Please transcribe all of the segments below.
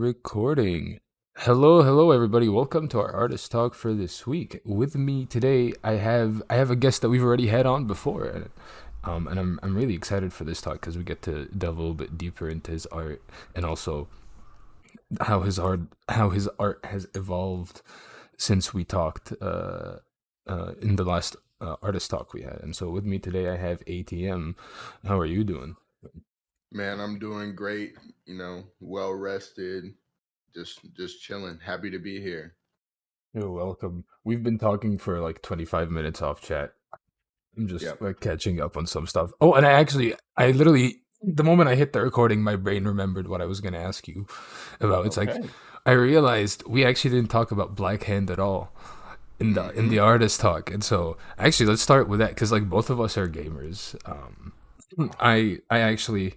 Recording. Hello, everybody. Welcome to our artist talk for this week. With me today, I have a guest that we've already had on before, and I'm really excited for this talk because we get to delve a little bit deeper into his art and also how his art has evolved since we talked in the last artist talk we had. And so with me today, I have ATM. How are you doing? Man, I'm doing great, well rested, just chilling. Happy to be here. You're welcome. We've been talking for like 25 minutes off chat. I'm just Yep. like catching up on some stuff. Oh, and I literally, the moment I hit the recording, my brain remembered what I was going to ask you about. It's like, Okay. I realized we actually didn't talk about Black Hand at all in the Mm-hmm. artist talk. And so actually, let's start with that because like both of us are gamers. I actually,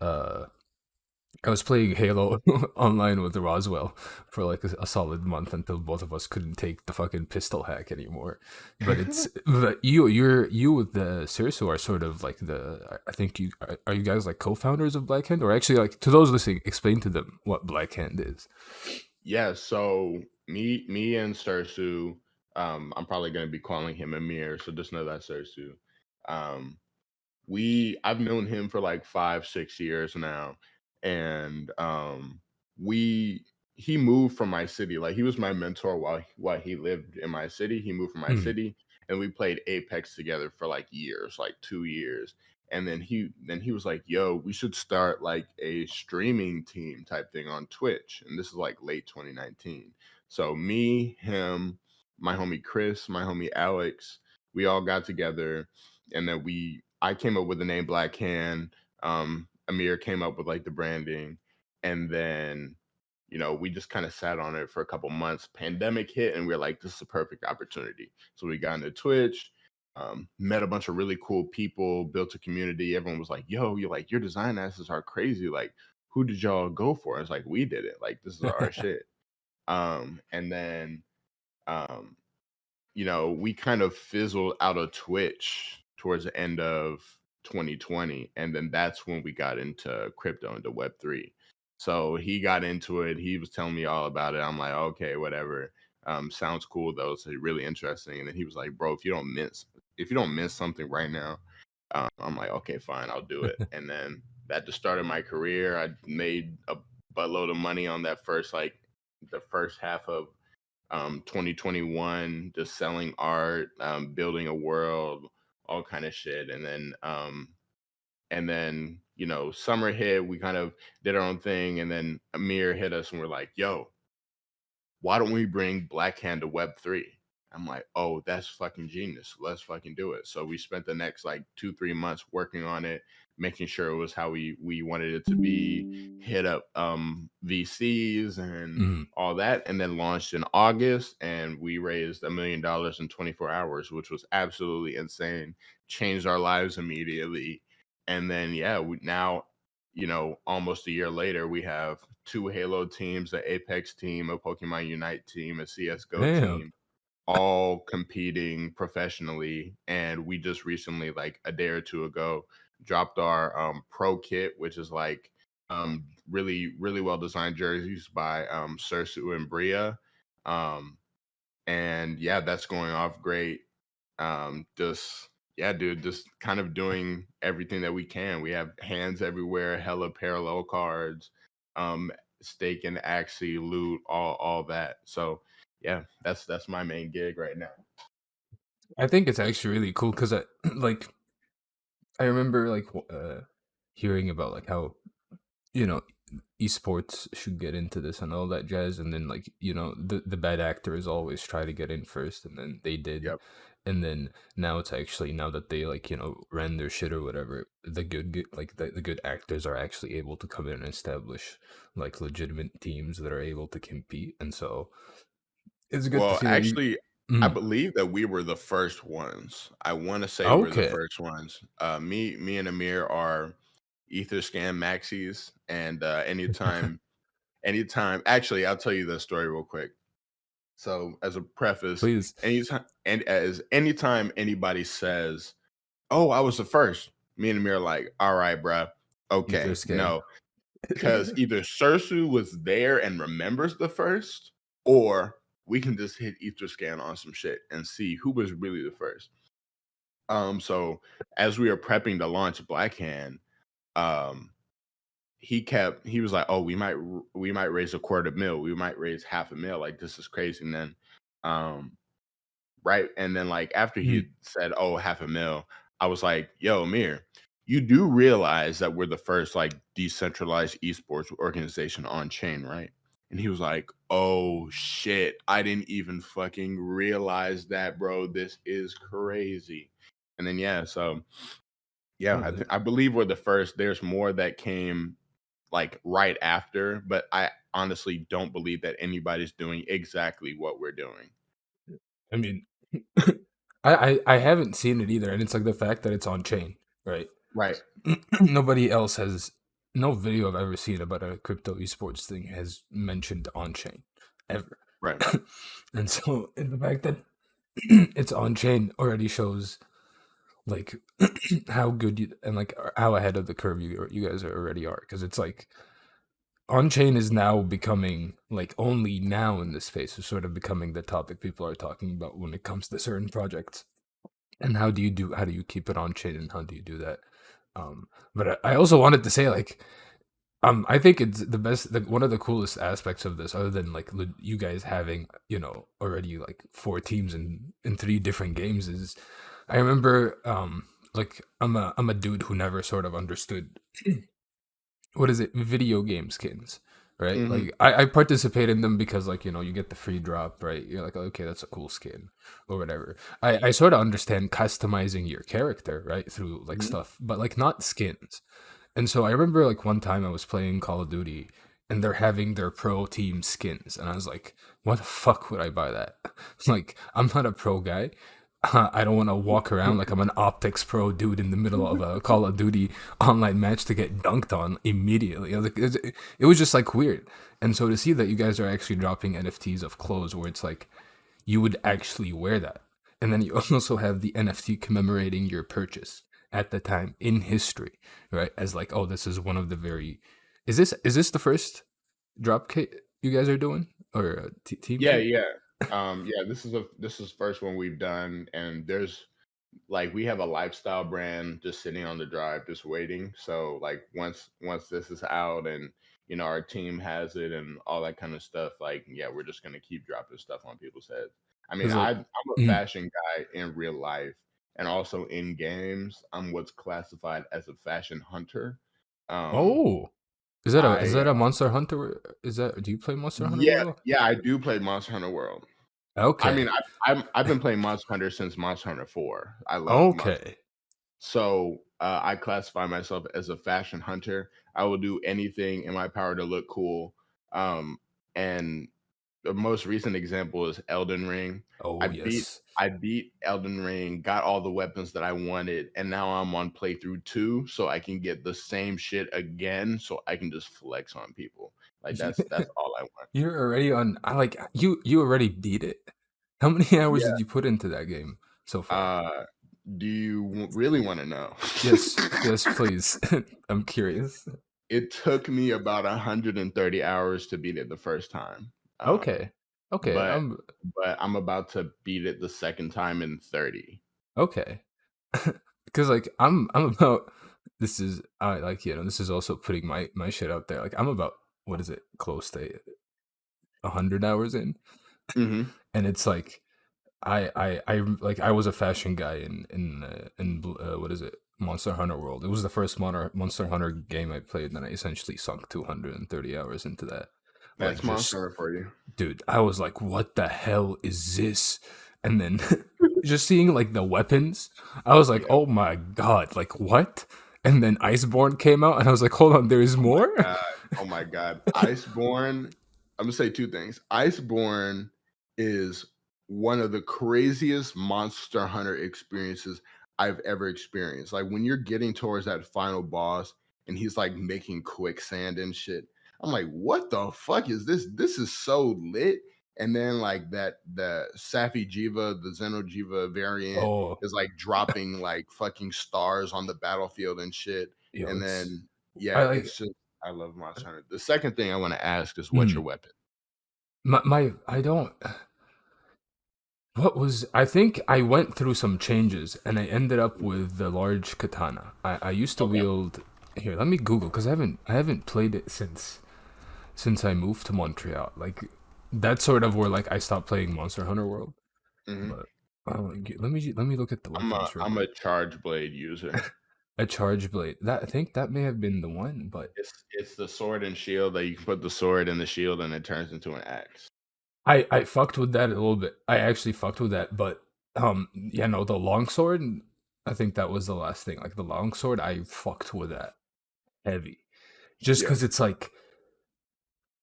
uh, I was playing Halo online with Roswell for like a solid month until both of us couldn't take the fucking pistol hack anymore. But you with the Cirso are sort of like I think are you guys like co-founders of Black Hand, or actually like to those listening, explain to them what Black Hand is. Yeah, so me and Sersu, I'm probably gonna be calling him Amir, so just know that Sersu. Um, I've known him for like 5, 6 years now, and we he moved from my city. Like, he was my mentor while he lived in my city. He moved from my Mm. city, and we played Apex together for like years, like 2 years. And then he was like, "Yo, we should start like a streaming team type thing on Twitch." And this is like late 2019. So me, him, my homie Chris, my homie Alex, we all got together, and then I came up with the name Black Hand. Amir came up with like the branding, and then we just kind of sat on it for a couple months. Pandemic hit, and we are like, "This is a perfect opportunity." So we got into Twitch, met a bunch of really cool people, built a community. Everyone was like, "Yo, your design assets are crazy. Like, who did y'all go for?" It's like, we did it. Like, this is our shit. And then um, we kind of fizzled out of Twitch towards the end of 2020. And then that's when we got into crypto, into Web3. So he got into it. He was telling me all about it. I'm like, okay, whatever. Sounds cool though. So really interesting. And then he was like, bro, if you don't miss something right now, I'm like, okay, fine, I'll do it. And then that just started my career. I made a buttload of money on that the first half of 2021, just selling art, building a world, all kind of shit. And then summer hit, we kind of did our own thing, and then Amir hit us and we're like, "Yo, why don't we bring Black Hand to Web3?" I'm like, "Oh, that's fucking genius. Let's fucking do it." So we spent the next like 2, 3 months working on it, making sure it was how we wanted it to be, hit up VCs and Mm. all that, and then launched in August, and we raised $1 million in 24 hours, which was absolutely insane. Changed our lives immediately. And then yeah, now almost a year later, we have two Halo teams, an Apex team, a Pokemon Unite team, a CS:GO Damn. team, all competing professionally. And we just recently, like a day or two ago, dropped our pro kit, which is like really, really well designed jerseys by Sursu and Bria. Um, and yeah, that's going off great. Just Yeah, dude, just kind of doing everything that we can. We have hands everywhere, hella parallel cards, um, stake and axie, loot, all that. So yeah, that's my main gig right now. I think it's actually really cool because I like I remember like hearing about like how you know esports should get into this and all that jazz, and then like the bad actors always try to get in first, and then they did, Yep. and then now it's actually, now that they like ran their shit or whatever, the good actors are actually able to come in and establish like legitimate teams that are able to compete, and so it's good to Well, see that you. actually, I Mhm. believe that we were the first ones. I want to say we're the Okay. first ones. Me and Amir are Etherscan maxis, and anytime. Actually, I'll tell you the story real quick. So, as a preface, Please. anytime anybody says, "Oh, I was the first," me and Amir are like, "All right, bruh. Ether Okay, scan. no." because either Sursu was there and remembers the first, or we can just hit Etherscan on some shit and see who was really the first. So as we were prepping to launch Blackhand, um, he was like, "Oh, we might raise a quarter mil, we might raise half a mil. Like this is crazy." And then, um, right, and then like after he Mm, had said, "Oh, half a mil," I was like, "Yo, Amir, you do realize that we're the first like decentralized esports organization on chain, right?" And he was like, "Oh shit, I didn't even fucking realize that, bro. This is crazy." And then yeah, so yeah, oh, I believe we're the first. There's more that came like right after, but I honestly don't believe that anybody's doing exactly what we're doing. I mean, I haven't seen it either, and it's like the fact that it's on chain, right? Right, Nobody else has no video I've ever seen about a crypto esports thing has mentioned on chain ever. right. And so and the fact that it's on chain already shows like how good you and like how ahead of the curve you guys already are, because it's like on chain is now becoming like only now in this space is sort of becoming the topic people are talking about when it comes to certain projects. And how do you keep it on chain, and how do you do that? But I also wanted to say like I think it's the best, like one of the coolest aspects of this, other than like you guys having, already like four teams in three different games, is I remember like I'm a dude who never sort of understood what is it, video game skins, right? Mhm, Like I participate in them because like you get the free drop, right? You're like, okay, that's a cool skin or whatever. I sort of understand customizing your character, right, through like mhm. stuff, but like not skins. And so I remember like one time I was playing Call of Duty and they're having their pro team skins. And I was like, what the fuck would I buy that? Like, I'm not a pro guy. I don't want to walk around like I'm an optics pro dude in the middle of a Call of Duty online match to get dunked on immediately. I was like, it was just like weird. And so to see that you guys are actually dropping NFTs of clothes where it's like you would actually wear that. And then you also have the NFT commemorating your purchase at the time in history, right? As like, oh, this is one of the very. Is this the first drop kit you guys are doing, or a team Yeah, kit? yeah. Yeah, this is first one we've done, and there's like we have a lifestyle brand just sitting on the drive, just waiting. So like once this is out and our team has it and all that kind of stuff, like yeah, we're just gonna keep dropping stuff on people's heads. I mean, Because like, I'm a mm, fashion guy in real life, and also in games, I'm what's classified as a fashion hunter. Um, oh, is that I a Monster Hunter? Do you play Monster Hunter Yeah, World? yeah, I do play Monster Hunter World. I mean, Okay, I've been playing Monster Hunter since Monster Hunter 4. I love Monster. okay. So, I classify myself as a fashion hunter. I will do anything in my power to look cool. And the most recent example is Elden Ring. I Oh beat yes. I beat Elden Ring, got all the weapons that I wanted, and now I'm on playthrough 2 so I can get the same shit again so I can just flex on people. Like that's all I want. You're already on. I like you. already beat it. How many hours Yeah. did you put into that game so far? Uh, do you really wanna know? Yes, yes, please. I'm curious. It took me about 130 hours to beat it the first time. Um, Okay, okay. but but I'm about to beat it the second time in 30. Okay. Because like I'm about. This is I like this is also putting my shit out there. Like I'm about, what is it, close to 100 hours in, Mhm. and it's like I was a fashion guy what is it, Monster Hunter World. It was the first Monster Hunter game I played, and then I essentially sunk 230 hours into that. Like That's just, Monster for you. dude, I was like, what the hell is this? And then just seeing like the weapons, I was like, Yeah. oh my god, like what? And then Iceborne came out, and I was like, hold on, there is Oh my more. god. Oh my god. Iceborne, I'm gonna say 2 things. Iceborne is one of the craziest Monster Hunter experiences I've ever experienced. Like, when you're getting towards that final boss and he's, like, making quicksand and shit, I'm like, "What the fuck is this? This is so lit." And then, like, the Safi Jiva, the Xenojiva variant Oh, is, like, dropping, like, fucking stars on the battlefield and shit. yo, And it's then yeah, I like it's just I love Monster Hunter. The second thing I want to ask is what's your Mm. weapon? My I don't what was I think I went through some changes and I ended up with the large katana. I used to Okay. wield here, let me Google because I haven't played it since I moved to Montreal. Like that's sort of where like I stopped playing Monster Hunter World. hmm But let me look at the weapons real I'm a quick. charge blade user. A charge blade. That I think that may have been the one, but It's the sword and shield that you can put the sword in the shield and it turns into an axe. I fucked with that a little bit. I actually fucked with that, but yeah, no, the longsword. I think that was the last thing. Like the longsword, I fucked with that heavy, just Yeah. because it's like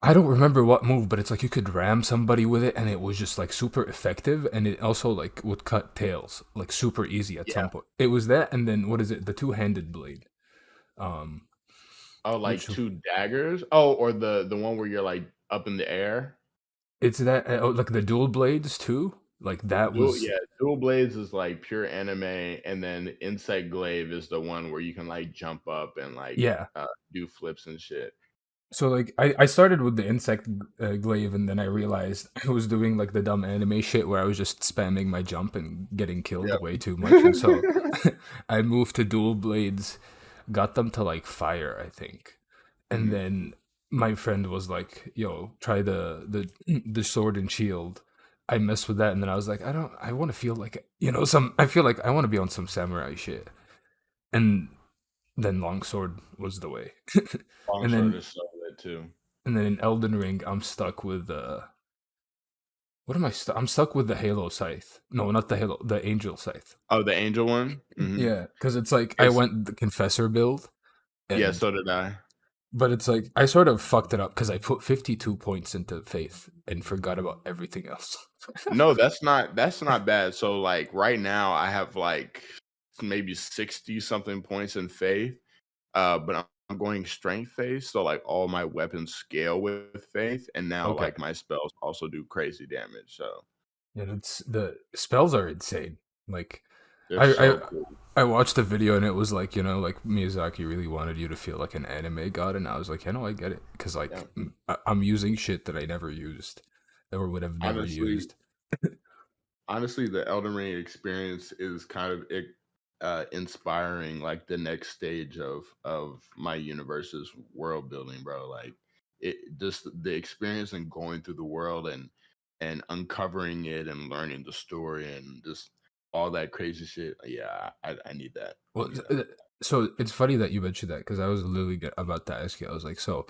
I don't remember what move, but it's like you could ram somebody with it, and it was just like super effective, and it also like would cut tails like super easy at Yeah. some point. It was that, and then what is it? The two-handed blade. Um, Oh, like which two daggers? Oh, or the one where you're like up in the air? it's that oh, like the dual blades too. Like that Dual was yeah, dual blades is like pure anime, and then insect glaive is the one where you can like jump up and like yeah. do flips and shit. So like I started with the insect glaive and then I realized I was doing like the dumb anime shit where I was just spamming my jump and getting killed Yep. way too much and so I moved to dual blades, got them to like fire, I think. And Mhm. then my friend was like, "Yo, try the the sword and shield." I messed with that and then I was like, I want to feel like some I feel like I want to be on some samurai shit. And then longsword was the way. and Longsword then is so lit too. and then in Elden Ring, I'm stuck with what am I stuck? I'm stuck with the Halo scythe. No, not the Halo, the Angel scythe. Oh, the angel one? Mhm. Yeah, because it's like I It's went the Confessor build, yeah, and so did I. but it's like I sort of fucked it up because I put 52 points into Faith and forgot about everything else. No, that's not bad. So like right now I have like maybe 60 something points in faith. But I'm going strength faith, so like all my weapons scale with faith, and now Okay, like my spells also do crazy damage. So and it's the spells are insane. Like they're I so I cool. I watched the video and it was like like Miyazaki really wanted you to feel like an anime god, and I was like, I get it, because Yeah. like I'm using shit that I never used, or would have never Honestly, used. honestly, the Elden Ring experience is kind of inspiring, like the next stage of my universe's world building, bro. Like it just the experience and going through the world and uncovering it and learning the story and just all that crazy shit. Yeah, I need that. I Well, need that. so it's funny that you mentioned that because I was literally about to ask you. I was like, so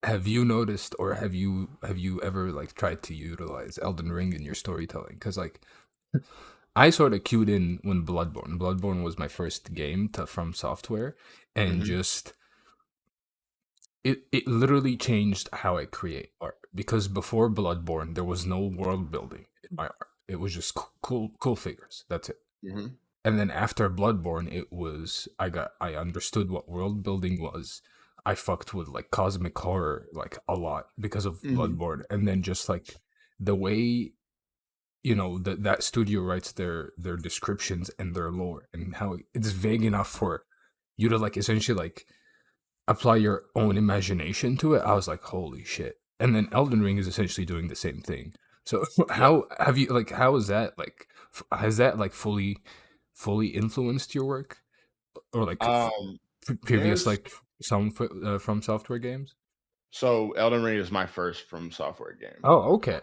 have you noticed, or have you ever like tried to utilize Elden Ring in your storytelling? Because like I sort of cued in when Bloodborne was my first game from software, and Hmm. just it literally changed how I create art, because before Bloodborne there was no world building in my art. It was just cool figures. That's it. Hmm. And then after Bloodborne, it was I understood what world building was. I fucked with like cosmic horror like a lot because of Hmm. Bloodborne, and then just like the way that studio writes their descriptions and their lore, and how it's vague enough for you to like essentially like apply your own imagination to it. I was like, holy shit. And then Elden Ring is essentially doing the same thing. So Yeah. how is that like has that like fully influenced your work, or like previous There's like some from software games? so Elden Ring is my first from software game. Oh, okay.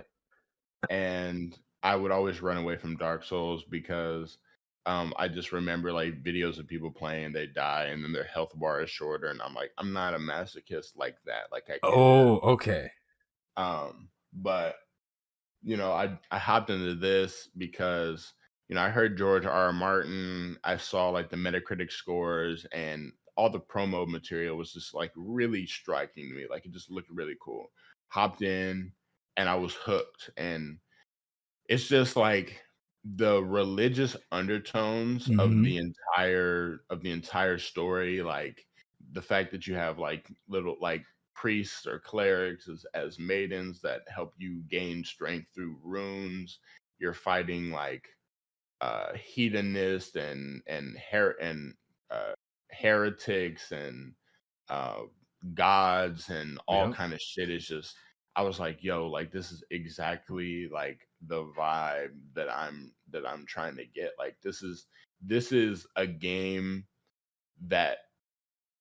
And I would always run away from Dark Souls because I just remember like videos of people playing, they die, and then their health bar is shorter, and I'm like, I'm not a masochist like that. Like I can't do Oh, okay. that. But I hopped into this because I heard George R. R. Martin. I saw like the Metacritic scores and all the promo material was just like really striking to me. Like it just looked really cool. Hopped in and I was hooked. And it's just like the religious undertones of Mm-hmm. the entire story, like the fact that you have like little like priests or clerics as maidens that help you gain strength through runes. You're fighting like hedonists and heretics and uh gods and all Yeah. kind of shit is just I was like, yo, like this is exactly like the vibe that I'm trying to get. Like this is a game that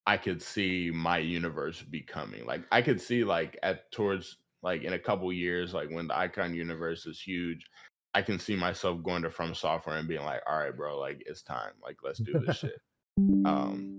I could see my universe becoming. Like I could see like at towards like in a couple years, like when the Icon universe is huge, I can see myself going to From Software and being like, all right, bro, like it's time. Like let's do this shit.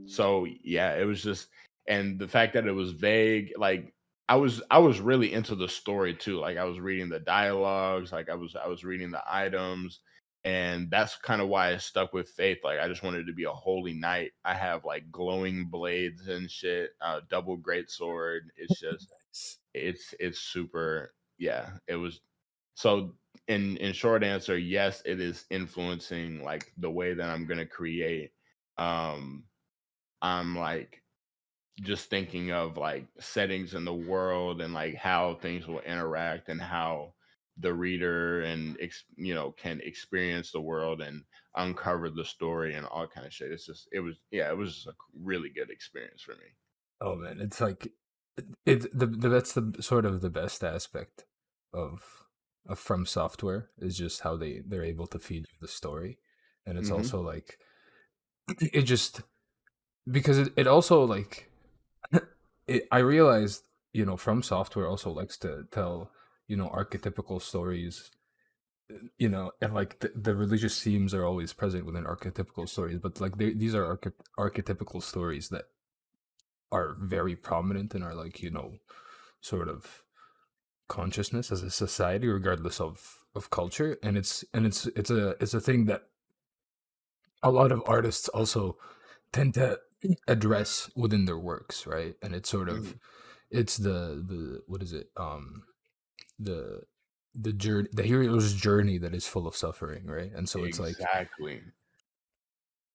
So yeah, it was just and the fact that it was vague, like I was really into the story too. Like I was reading the dialogues, like I was reading the items, and that's kind of why I stuck with Faith. Like I just wanted to be a holy knight. I have like glowing blades and shit, double great sword. It's just it's super yeah, it was so in short answer, yes, it is influencing like the way that I'm gonna create. Um I'm like just thinking of like settings in the world and like how things will interact and how the reader and you know can experience the world and uncover the story and all kind of shit. It's just it was yeah, it was just a really good experience for me. Oh man, it's like the that's the sort of the best aspect of From Software is just how they're able to feed you the story, and it's Hmm. also like it just because it also like I realized From Software also likes to tell archetypical stories, and like the religious themes are always present within archetypical stories, but like these are archetypical stories that are very prominent in our like sort of consciousness as a society regardless of culture, and it's a thing that a lot of artists also tend to address within their works, right? And it's sort of Hmm. it's the what is it the journey, the hero's journey that is full of suffering, right? And so it's like Exactly.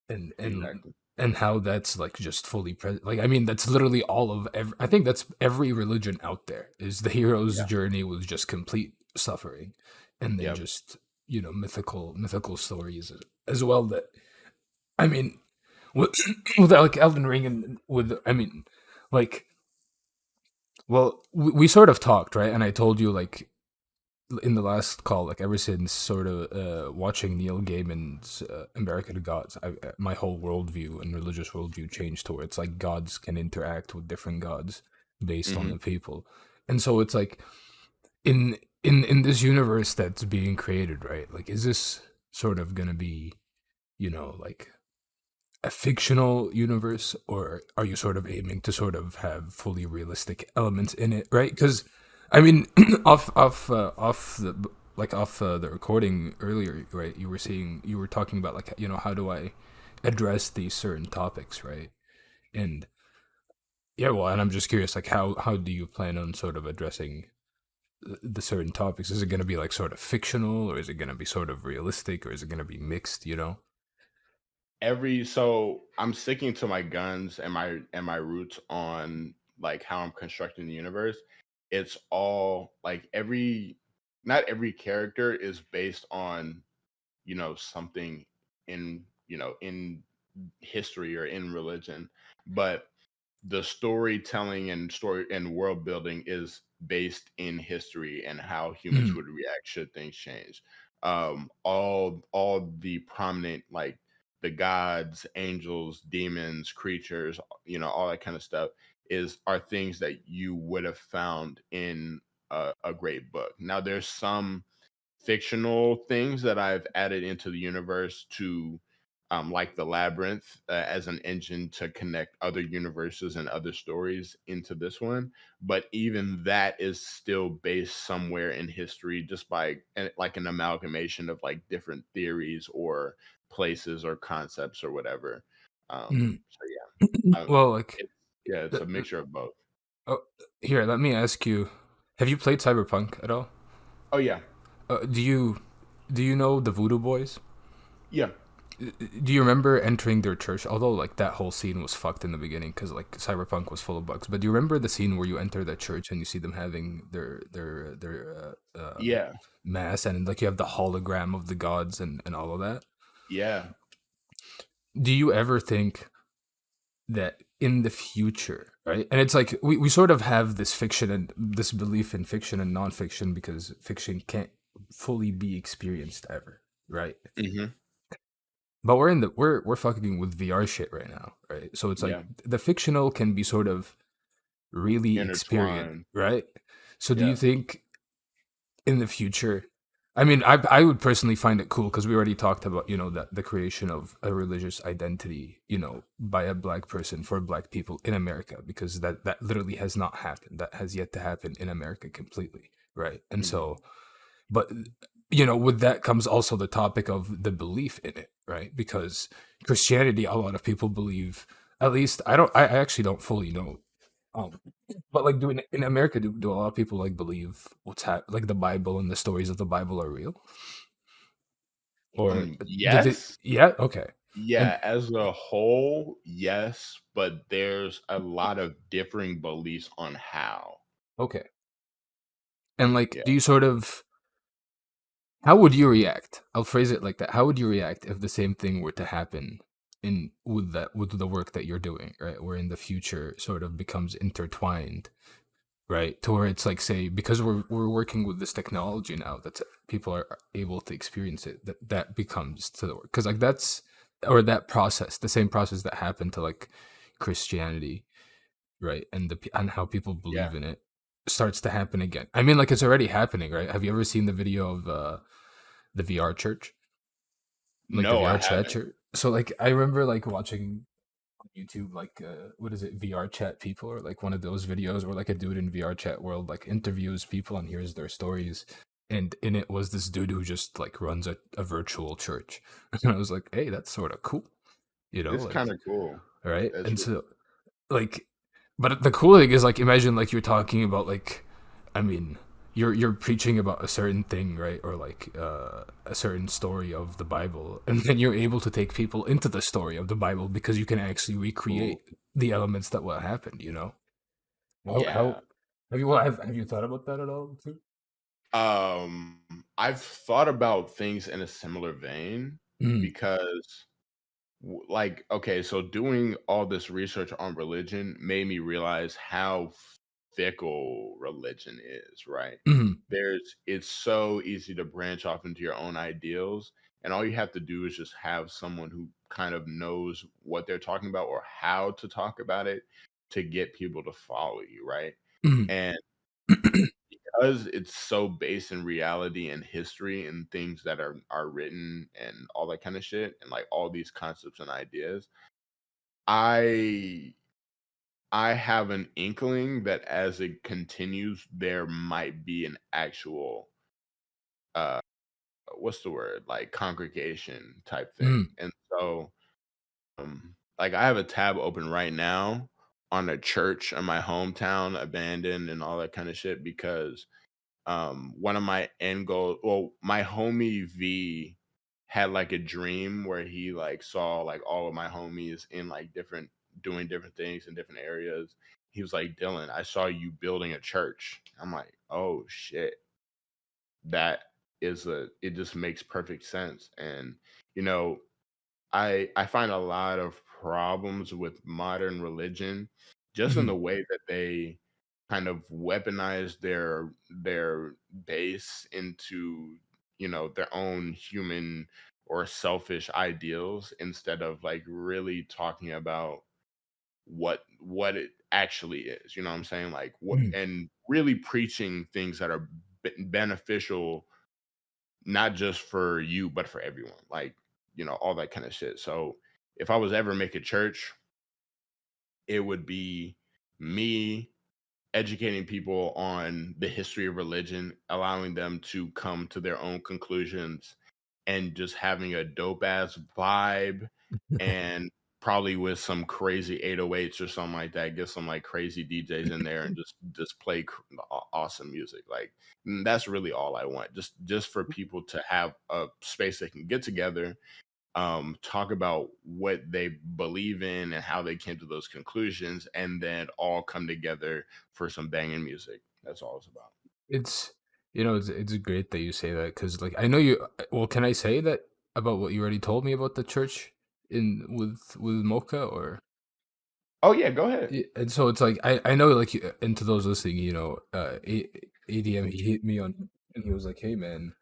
and and Exactly. and how that's like just fully present. Like I mean, that's literally all of I think that's every religion out there is the hero's Yeah. journey with just complete suffering, and then Yep. just mythical stories as well. That I mean, with with like Elden Ring and with I mean, like well, we sort of talked, right? And I told you like in the last call, like ever since sort of watching Neil Gaiman's American Gods, my whole worldview and religious worldview changed towards like gods can interact with different gods based on Hmm. the people, and so it's like in this universe that's being created, right? Like, is this sort of gonna be like a fictional universe, or are you sort of aiming to sort of have fully realistic elements in it, right? Because I mean, off the the recording earlier, right? You were talking about like how do I address these certain topics, right? And yeah, well, and I'm just curious, like how do you plan on sort of addressing the certain topics? Is it going to be like sort of fictional, or is it going to be sort of realistic, or is it going to be mixed? Every so I'm sticking to my guns and my roots on like how I'm constructing the universe. It's all like every not every character is based on, you know, something in, you know, in history or in religion, but the storytelling and story and world building is based in history and how humans Mm, would react should things change. All the prominent like the gods, angels, demons, creatures, you know, all that kind of stuff is are things that you would have found in a great book. Now there's some fictional things that I've added into the universe to like the Labyrinth as an engine to connect other universes and other stories into this one. But even that is still based somewhere in history, just by like an amalgamation of like different theories or places or concepts or whatever. mm. So yeah, Well, like it's yeah, it's a mixture of both. oh, here, let me ask you: have you played Cyberpunk at all? Oh yeah, Do you know the Voodoo Boys? yeah, Do you remember entering their church? Although like that whole scene was fucked in the beginning because like Cyberpunk was full of bugs. But do you remember the scene where you enter the church and you see them having their yeah, mass, and like you have the hologram of the gods and all of that? yeah. Do you ever think that in the future? right? And it's like we sort of have this fiction and this belief in fiction and nonfiction because fiction can't fully be experienced ever, right? Hmm. But we're fucking with VR shit right now, right? So it's like Yeah. the fictional can be sort of really experienced, Intertwined. right? So do you Yeah. think in the future, I mean, I would personally find it cool because we already talked about, that the creation of a religious identity, by a black person for black people in America, because that literally has not happened. That has yet to happen in America completely, right? And Hmm. so, but with that comes also the topic of the belief in it, right? Because Christianity, a lot of people believe. At least I actually don't fully know. Um, but like, in America, do a lot of people like believe like the Bible and the stories of the Bible are real, or do they? Yes. Yeah, okay, and Yeah, as a whole, yes, but there's a lot of differing beliefs on how. okay, and like, Yeah. do you sort of? How would you react? I'll phrase it like that. How would you react if the same thing were to happen in with the work that you're doing, right? Where in the future sort of becomes intertwined, right? To where it's like, say, because we're working with this technology now that people are able to experience it, that becomes to the work, because like that's or that process, the same process that happened to like Christianity, right? And and how people Yeah. believe in it starts to happen again. I mean, like it's already happening, right? Have you ever seen the video of the VR church, like the No, I VR chat haven't. church? So like I remember like watching YouTube, like what is it, VR chat people, or like one of those videos where like a dude in VR chat world like interviews people and hears their stories. And in it was this dude who just like runs a virtual church. And I was like, hey, that's sort of cool, It's like, kind of cool. all right. That's And really so like, but the cool thing is like, imagine like you're talking about like, I mean, you're preaching about a certain thing, right? Or like a certain story of the Bible, and then you're able to take people into the story of the Bible because you can actually cool. recreate the elements that what happened. How Yeah. have you thought about that at all too? Um, I've thought about things in a similar vein Mm, because like, okay, so doing all this research on religion made me realize how fickle religion is, right? mm, It's so easy to branch off into your own ideals, and all you have to do is just have someone who kind of knows what they're talking about or how to talk about it to get people to follow you, right? mm, And because it's so based in reality and history and things that are written and all that kind of shit and like all these concepts and ideas, I I have an inkling that as it continues, there might be an actual uh what's the word? Like congregation type mm, thing. And so like I have a tab open right now on a church in my hometown abandoned and all that kind of shit because one of my end goals, well, my homie V had like a dream where he like saw like all of my homies in like different doing different things in different areas. He was like, Dylan, I saw you building a church. I'm like, oh shit, that it just makes perfect sense. And you know, I find a lot of problems with modern religion just in mm, the way that they kind of weaponize their base into, their own human or selfish ideals instead of like really talking about what it actually is. You know what I'm saying? Like what mm. and really preaching things that are beneficial not just for you, but for everyone. Like, all that kind of shit. So if I was ever make a church, it would be me educating people on the history of religion, allowing them to come to their own conclusions, and just having a dope ass vibe and probably with some crazy 808s or something like that. Get some like crazy DJs in there and just play awesome music. Like that's really all I want. Just for people to have a space they can get together, talk about what they believe in and how they came to those conclusions, and then all come together for some banging music. That's all it's about. It's it's great that you say that because like I know you. Well, can I say that about what you already told me about the church in with Mocha or? Oh yeah, go ahead. And so it's like I know like and to those listening, ADM he hit me on and he was like, "Hey man,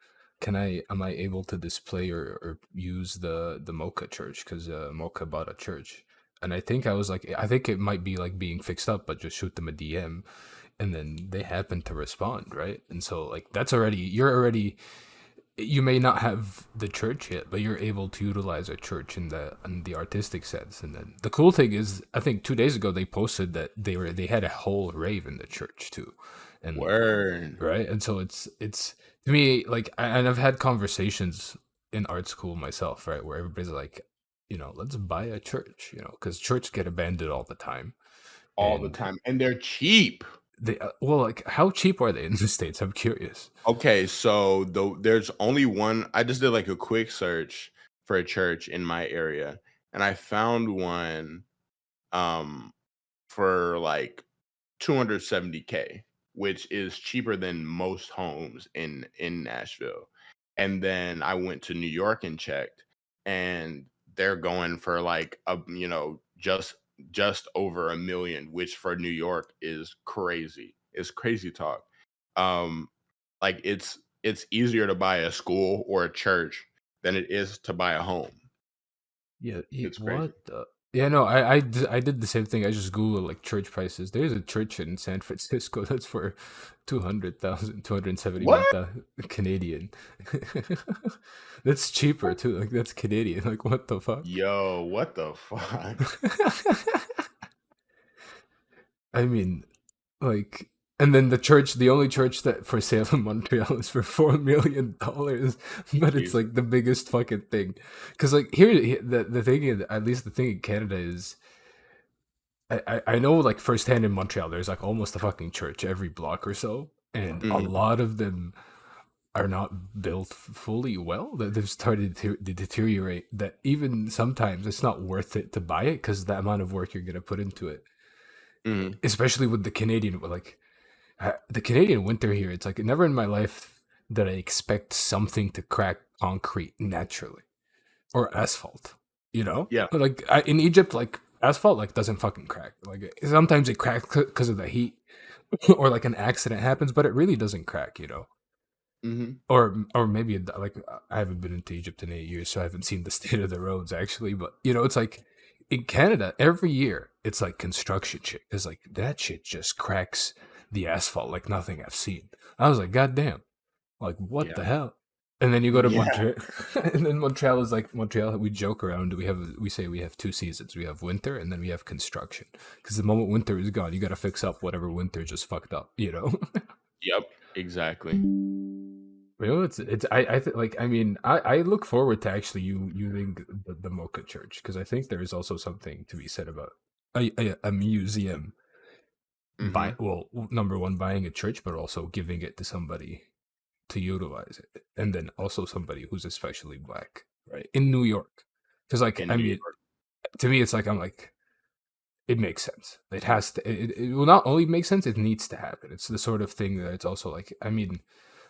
am I able to display or use the Mocha church because Mocha bought a church." And I think I was like, I think it might be like being fixed up, but just shoot them a DM, and then they happen to respond, right? And so like that's already you're already you may not have the church yet, but you're able to utilize a church in the artistic sense. And then the cool thing is, I think 2 days ago they posted that they had a whole rave in the church too, and Word. right. And so it's to me like, and I've had conversations in art school myself, right, where everybody's like, let's buy a church, because church get abandoned all the time, All the and time, and they're cheap. they well, like how cheap are they in the states? I'm curious. Okay, so there's only one. I just did like a quick search for a church in my area, and I found one um for like 270K, which is cheaper than most homes in Nashville. And then I went to New York and checked, and they're going for like just over a million, which for New York is crazy. It's crazy talk. Um, like it's easier to buy a school or a church than it is to buy a home. Yeah, It's crazy. what the? Yeah, no, I did the same thing. I just Googled like church prices. There's a church in San Francisco that's for 200,000, two hundred seventy one What? thousand Canadian. That's cheaper too. Like that's Canadian. Like what the fuck? Yo, what the fuck? I mean, like, and then the only church that for sale in Montreal is for $4 million, but it's Jesus. like the biggest fucking thing. Because like the thing is, at least the thing in Canada is, I know like firsthand in Montreal, there's like almost a fucking church every block or so, and a Mhm, lot of them are not built fully well. That they've started to deteriorate. That even sometimes it's not worth it to buy it because the amount of work you're gonna put into it, mhm, especially with the Canadian, like the Canadian winter here. It's like never in my life that I expect something to crack concrete naturally or asphalt. yeah, Like in Egypt, like asphalt like doesn't fucking crack. Like sometimes it cracks because of the heat or like an accident happens, but it really doesn't crack. mhm, Or maybe like I haven't been into Egypt in 8 years, so I haven't seen the state of the roads actually. But it's like in Canada every year it's like construction shit. It's like that shit just cracks the asphalt like nothing I've seen. I was like, God damn. Like, what yeah, the hell? And then you go to yeah, Montreal, and then Montreal is like Montreal. We joke around. We say we have two seasons. We have winter, and then we have construction. Because the moment winter is gone, you got to fix up whatever winter just fucked up. yep, exactly. It's I like I mean I look forward to actually using the Mocha Church because I think there is also something to be said about a museum Mhm, number one buying a church, but also giving it to somebody to utilize it, and then also somebody who's especially black, right, in New York. Because like in I New mean, York. to me, it's like I'm like it makes sense. It has to. It will not only make sense; it needs to happen. It's the sort of thing that it's also like. I mean,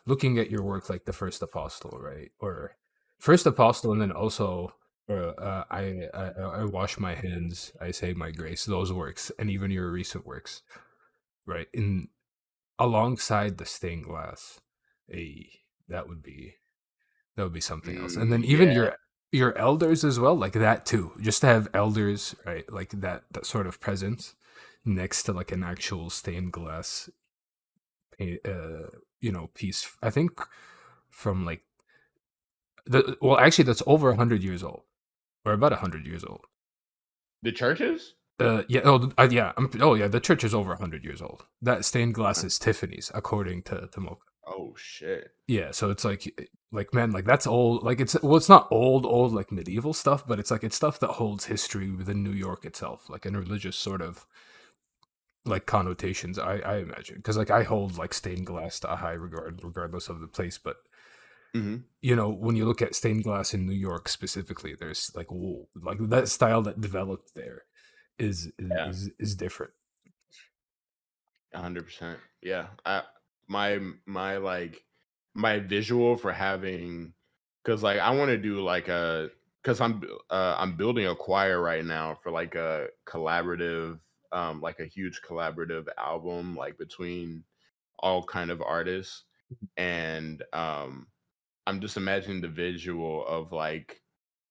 looking at your work like the first apostle, right, or first apostle, and then also. I wash my hands. I say my grace. Those works, and even your recent works, right? In alongside the stained glass, a that would be something else. And then even Yeah, your elders as well, like that too. Just to have elders, right? Like that sort of presence next to like an actual stained glass piece. I think from like actually that's over 100 years old or about 100 years old. the churches? Yeah, yeah, oh yeah, the church is over 100 years old. That stained glass Okay. is Tiffany's, according to Mocha. Oh, shit. Yeah, so it's like man, like that's old. Like it's not old like medieval stuff, but it's stuff that holds history within New York itself, like in religious sort of like connotations. I imagine because like I hold like stained glass to a high regard, regardless of the place. But Mhm, when you look at stained glass in New York specifically, there's like whoa, like that style that developed there yeah, is different. 100%. Yeah, my like, my visual for having, because like, I wanna do, like, because I'm building a choir right now for like a collaborative, like a huge collaborative album, like between all kind of artists, and I'm just imagining the visual of like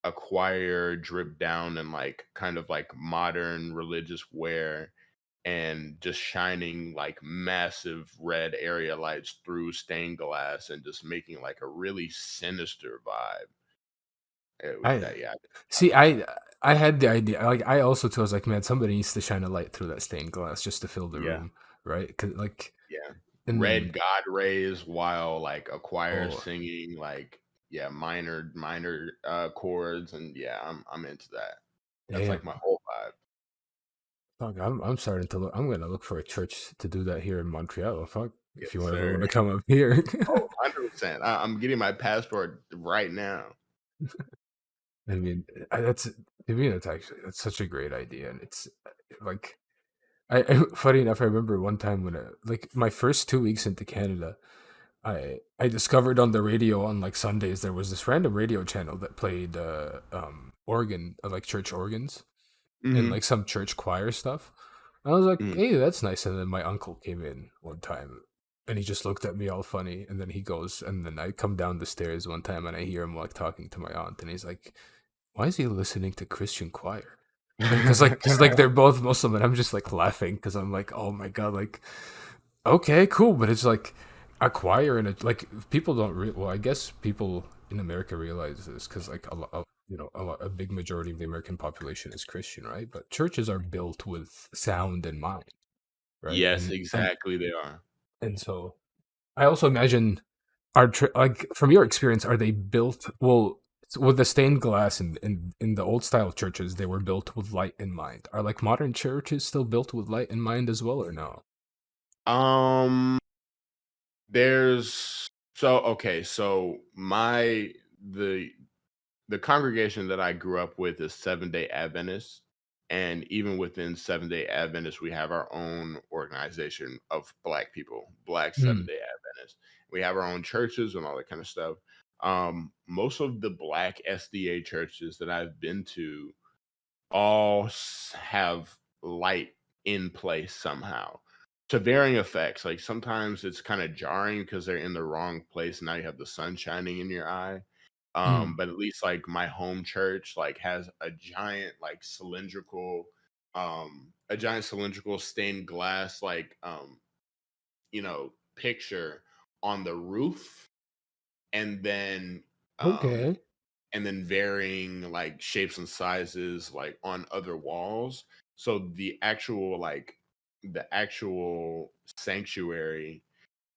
a choir drip down in like kind of like modern religious wear and just shining like massive red area lights through stained glass and just making like a really sinister vibe. I That yeah, I see. love that. I had the idea. Like I also too was like, man, somebody needs to shine a light through that stained glass just to fill the Yeah, room, right? Cause like, yeah. and Red then God rays while like a choir oh singing like yeah, minor chords and yeah, I'm into that. That's damn, like my whole vibe. fuck, I'm starting to look. I'm gonna look for a church to do that here in Montreal. Fuck, if you Yes, ever sir. want to come up here. Oh, 100%. I'm getting my passport right now. I mean, that's to me. That's such a great idea, and it's like funny enough. I remember one time when like my first 2 weeks into Canada, I discovered on the radio on like Sundays there was this random radio channel that played organ like church organs and Mhm, like some church choir stuff. I was like, mhm. hey, that's nice. And then my uncle came in one time and he just looked at me all funny. And then he goes, and then I come down the stairs one time and I hear him like talking to my aunt, and he's like, why is he listening to Christian choir? And because like they're both Muslim, and I'm just like laughing because I'm like, oh my god, like okay, cool, but it's like a choir and a like people don't well, I guess people in America realize this because like a lot of, a big majority of the American population is Christian, right? But churches are built with sound in mind, right? Yes, And exactly, they are. so I also imagine like from your experience, are they built well? With the stained glass in the old style churches, they were built with light in mind. Are like modern churches still built with light in mind as well, or no? Um, there's so okay, so the the congregation that I grew up with is Seventh-day Adventist, and even within Seventh-day Adventist, we have our own organization of Black people, Black Mm, Seventh-day Adventists. We have our own churches and all that kind of stuff. Most of the Black SDA churches that I've been to have light in place somehow to varying effects. Like sometimes it's kind of jarring because they're in the wrong place. Now you have the sun shining in your eye. mm. But at least like my home church like has a giant cylindrical stained glass picture on the roof, and then um Okay. varying like shapes and sizes like on other walls. So the actual sanctuary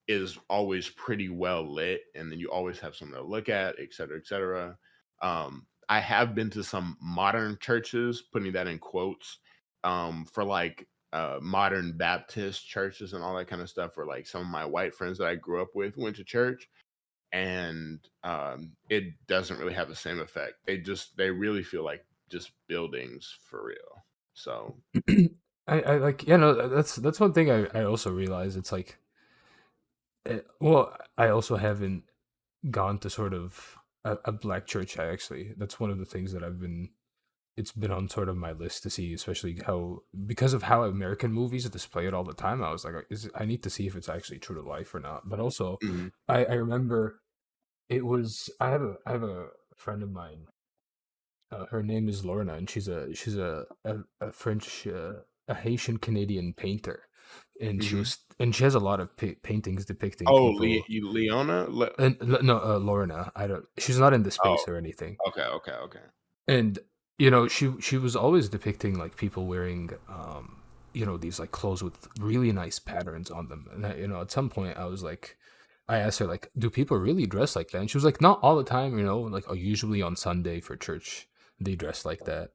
is always pretty well lit, and then you always have something to look at, et cetera, et cetera. I have been to some modern churches, putting that in quotes, for like modern Baptist churches and all that kind of stuff, where like some of my white friends that I grew up with went to church, and it doesn't really have the same effect. They really feel like just buildings for real. So I like that's one thing I also realize it's like well I also haven't gone to sort of a black church. I actually that's one of the things that it's been on sort of my list to see, especially how because of how American movies display it all the time. I was like, I need to see if it's actually true to life or not. But also, mhm, I remember it was I have a friend of mine. Her name is Lorna, and she's a French a Haitian Canadian painter, and mhm. she has a lot of paintings depicting Oh, people. Leona. And no, Lorna, I don't. She's not in the Oh, space or anything, okay, okay, okay. and she was always depicting like people wearing these like clothes with really nice patterns on them, and at some point I was like, I asked her like, do people really dress like that? And she was like, not all the time, like usually on Sunday for church they dress like that.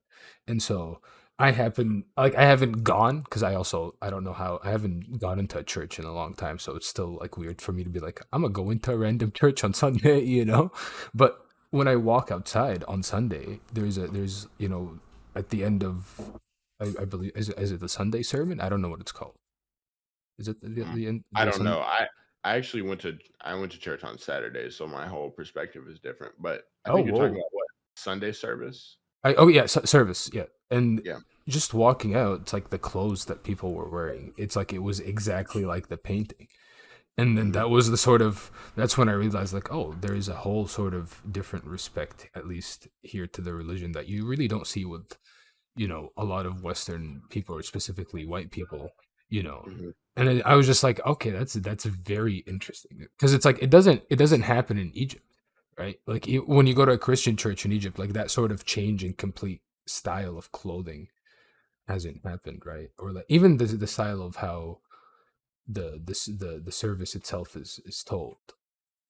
And so I haven't gone because I don't know how I haven't gone into a church in a long time, so it's still like weird for me to be like, I'm gonna go into a random church on Sunday, but when I walk outside on Sunday, there's at the end of I believe is it the Sunday sermon? I don't know what it's called. Is it Mm. the end I the don't Sun? know. I went to church on Saturday, so my whole perspective is different. But I Oh, think you're talking whoa! about what? Sunday service. Oh yeah, service, yeah. And Yeah. just walking out, it's like the clothes that people were wearing. It's like it was exactly like the painting. And then Hmm. that was the sort of that's when I realized like, oh, there is a whole sort of different respect, at least here to the religion that you really don't see with, a lot of Western people or specifically white people, you know. Hmm. And I was just like, okay, that's very interesting because it's like it doesn't happen in Egypt, right? Like when you go to a Christian church in Egypt, like that sort of change in complete style of clothing hasn't happened, right? Or like even the style of how the service itself is told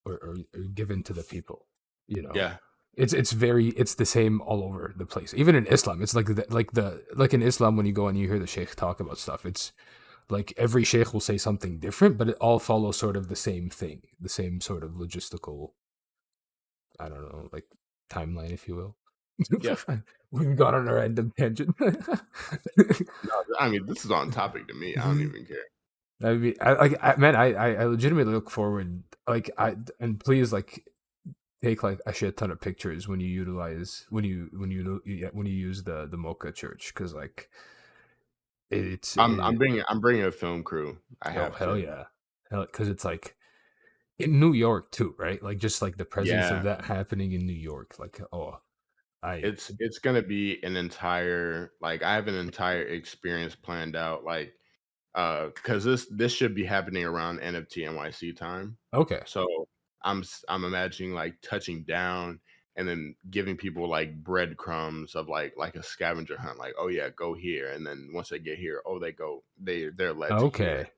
or given to the people, you know. Yeah. It's the same all over the place. Even in Islam, it's like in Islam when you go and you hear the sheikh talk about stuff, it's like every sheikh will say something different, but it all follows sort of the same thing, the same sort of logistical, I don't know, like timeline, if you will. Yeah. We've gone on a random tangent. No, I mean, this is on topic to me. I don't even care. I mean, man, I legitimately look forward, like, and please, like, take like a shit ton of pictures when you utilize yeah, when you use the Mocha Church, because like it, I'm bringing a film crew. I oh have hell to. yeah, hell, because it's like in New York too, right? Like just like the presence of Yeah. that happening in New York, like oh, I It's gonna be an entire, like, I have an entire experience planned out, like, because this should be happening around NFT NYC time. okay, So I'm imagining like touching down and then giving people like breadcrumbs of like a scavenger hunt, like, oh yeah, go here, and then once they get here, oh they're led to here. okay,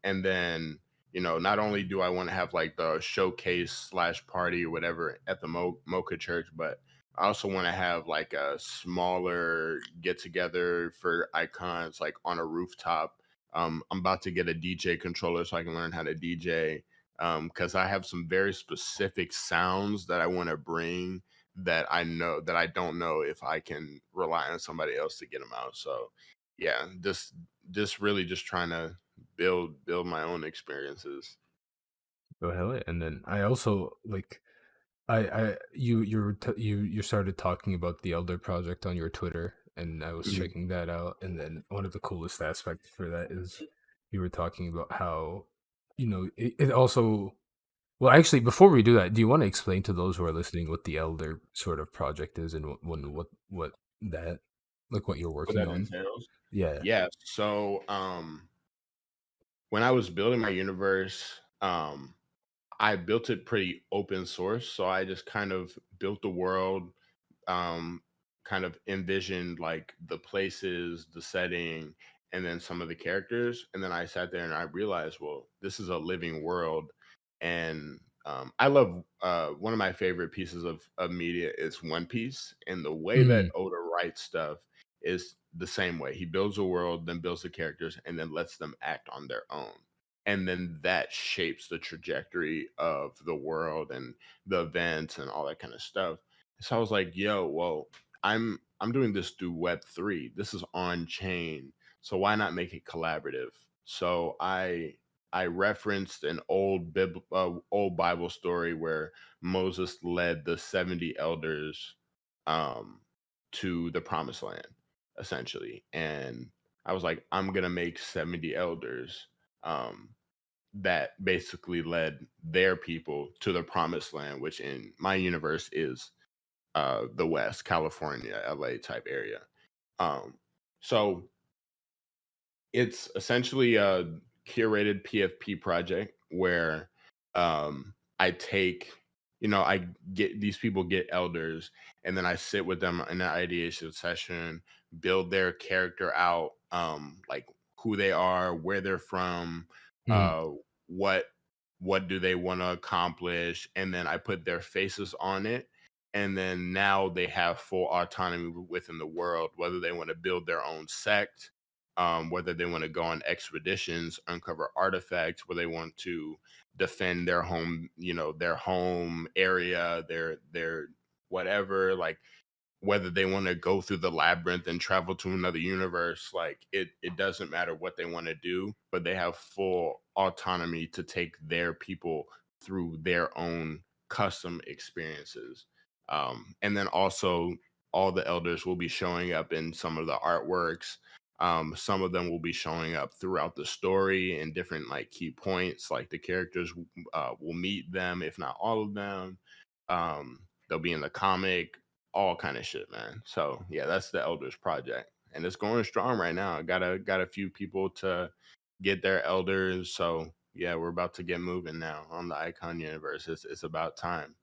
And then, not only do I want to have like the showcase slash party or whatever at the Mocha Church, but I also want to have like a smaller get together for icons, like on a rooftop. I'm about to get a DJ controller so I can learn how to DJ. Because I have some very specific sounds that I want to bring that I don't know if I can rely on somebody else to get them out. So yeah, just really just trying to build my own experiences. oh hell yeah. And then I also like you started talking about the Elder Project on your Twitter, and I was Mhm. checking that out. And then one of the coolest aspects for that is you were talking about how it also. Well, actually, before we do that, do you want to explain to those who are listening what the Elder sort of project is and what that like what you're What working that on? entails. Yeah. Yeah. So when I was building my universe, I built it pretty open source. So I just kind of built the world, um, kind of envisioned like the places, the setting, and then some of the characters. And then I sat there and I realized, well, this is a living world. And I love one of my favorite pieces of media is One Piece. And the way that Mm, Oda writes stuff is the same way. He builds a world, then builds the characters, and then lets them act on their own. And then that shapes the trajectory of the world and the events and all that kind of stuff. So I was like, yo, well, I'm doing this through Web3. This is on chain. So why not make it collaborative? So I referenced an old Bible story where Moses led the 70 elders um to the promised land, essentially. And I was like, I'm gonna make 70 elders um that basically led their people to the promised land, which in my universe is the West, California, LA type area. Um, so it's essentially a curated PFP project where I take, I get these people get elders, and then I sit with them in an ideation session, build their character out, like who they are, where they're from, mm, uh, what what do they want to accomplish, and then I put their faces on it. And then now they have full autonomy within the world, whether they want to build their own sect, whether they want to go on expeditions, uncover artifacts, where they want to defend their home, their home area, their whatever, like whether they want to go through the labyrinth and travel to another universe, like it doesn't matter what they want to do, but they have full autonomy to take their people through their own custom experiences. And then also all the elders will be showing up in some of the artworks. Some of them will be showing up throughout the story in different like key points. Like the characters will meet them, if not all of them. They'll be in the comic, all kind of shit, man. So yeah, that's the elders project, and it's going strong right now. I got a few people to get their elders. So yeah, we're about to get moving now on the Icon universe. It's about time.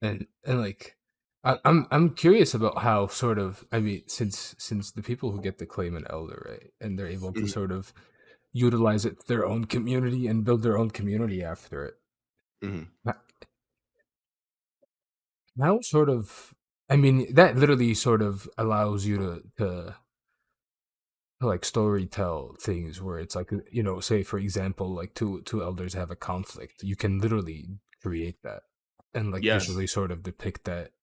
And like I'm curious about how sort of, I mean, since the people who get to claim an elder, right, and they're able to Mhm, sort of utilize it to their own community and build their own community after it. mhm. h- How sort of, I mean, that literally sort of allows you to like story tell things where it's like, say for example, like two elders have a conflict. You can literally create that and like Yes. visually sort of depict that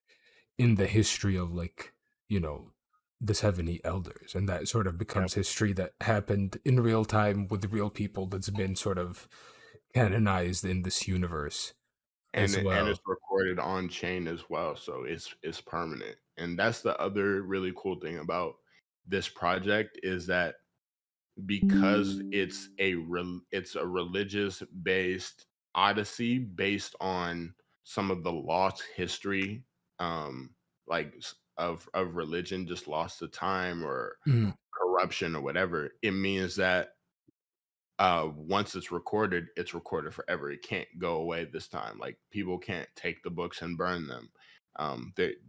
in the history of like, you know the 70 elders, and that sort of Yep. becomes history that happened in real time with real people that's been sort of canonized in this universe as And it's well. recorded on chain as well, so it's permanent. And that's the other really cool thing about this project is that because it's a religious based odyssey based on some of the lost history, like of religion just lost to time or Mm, corruption or whatever. It means that once it's recorded forever. It can't go away this time. Like people can't take the books and burn them.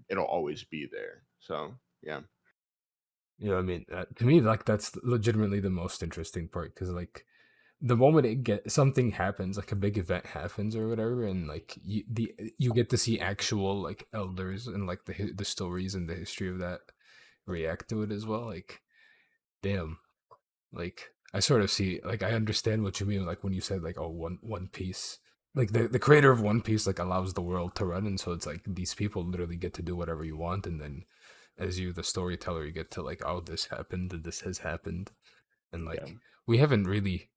It'll always be there. So yeah. I mean, to me, like that's legitimately the most interesting part, because like the moment something happens, like a big event happens or whatever, and like you get to see actual like elders and like the stories and the history of that react to it as well. Like, damn, like I sort of see, like I understand what you mean, like when you said like, oh, One Piece, like the creator of One Piece like allows the world to run, and so it's like these people literally get to do whatever you want, and then as you the storyteller you get to like, oh, this happened and this has happened, and Yeah. like we haven't really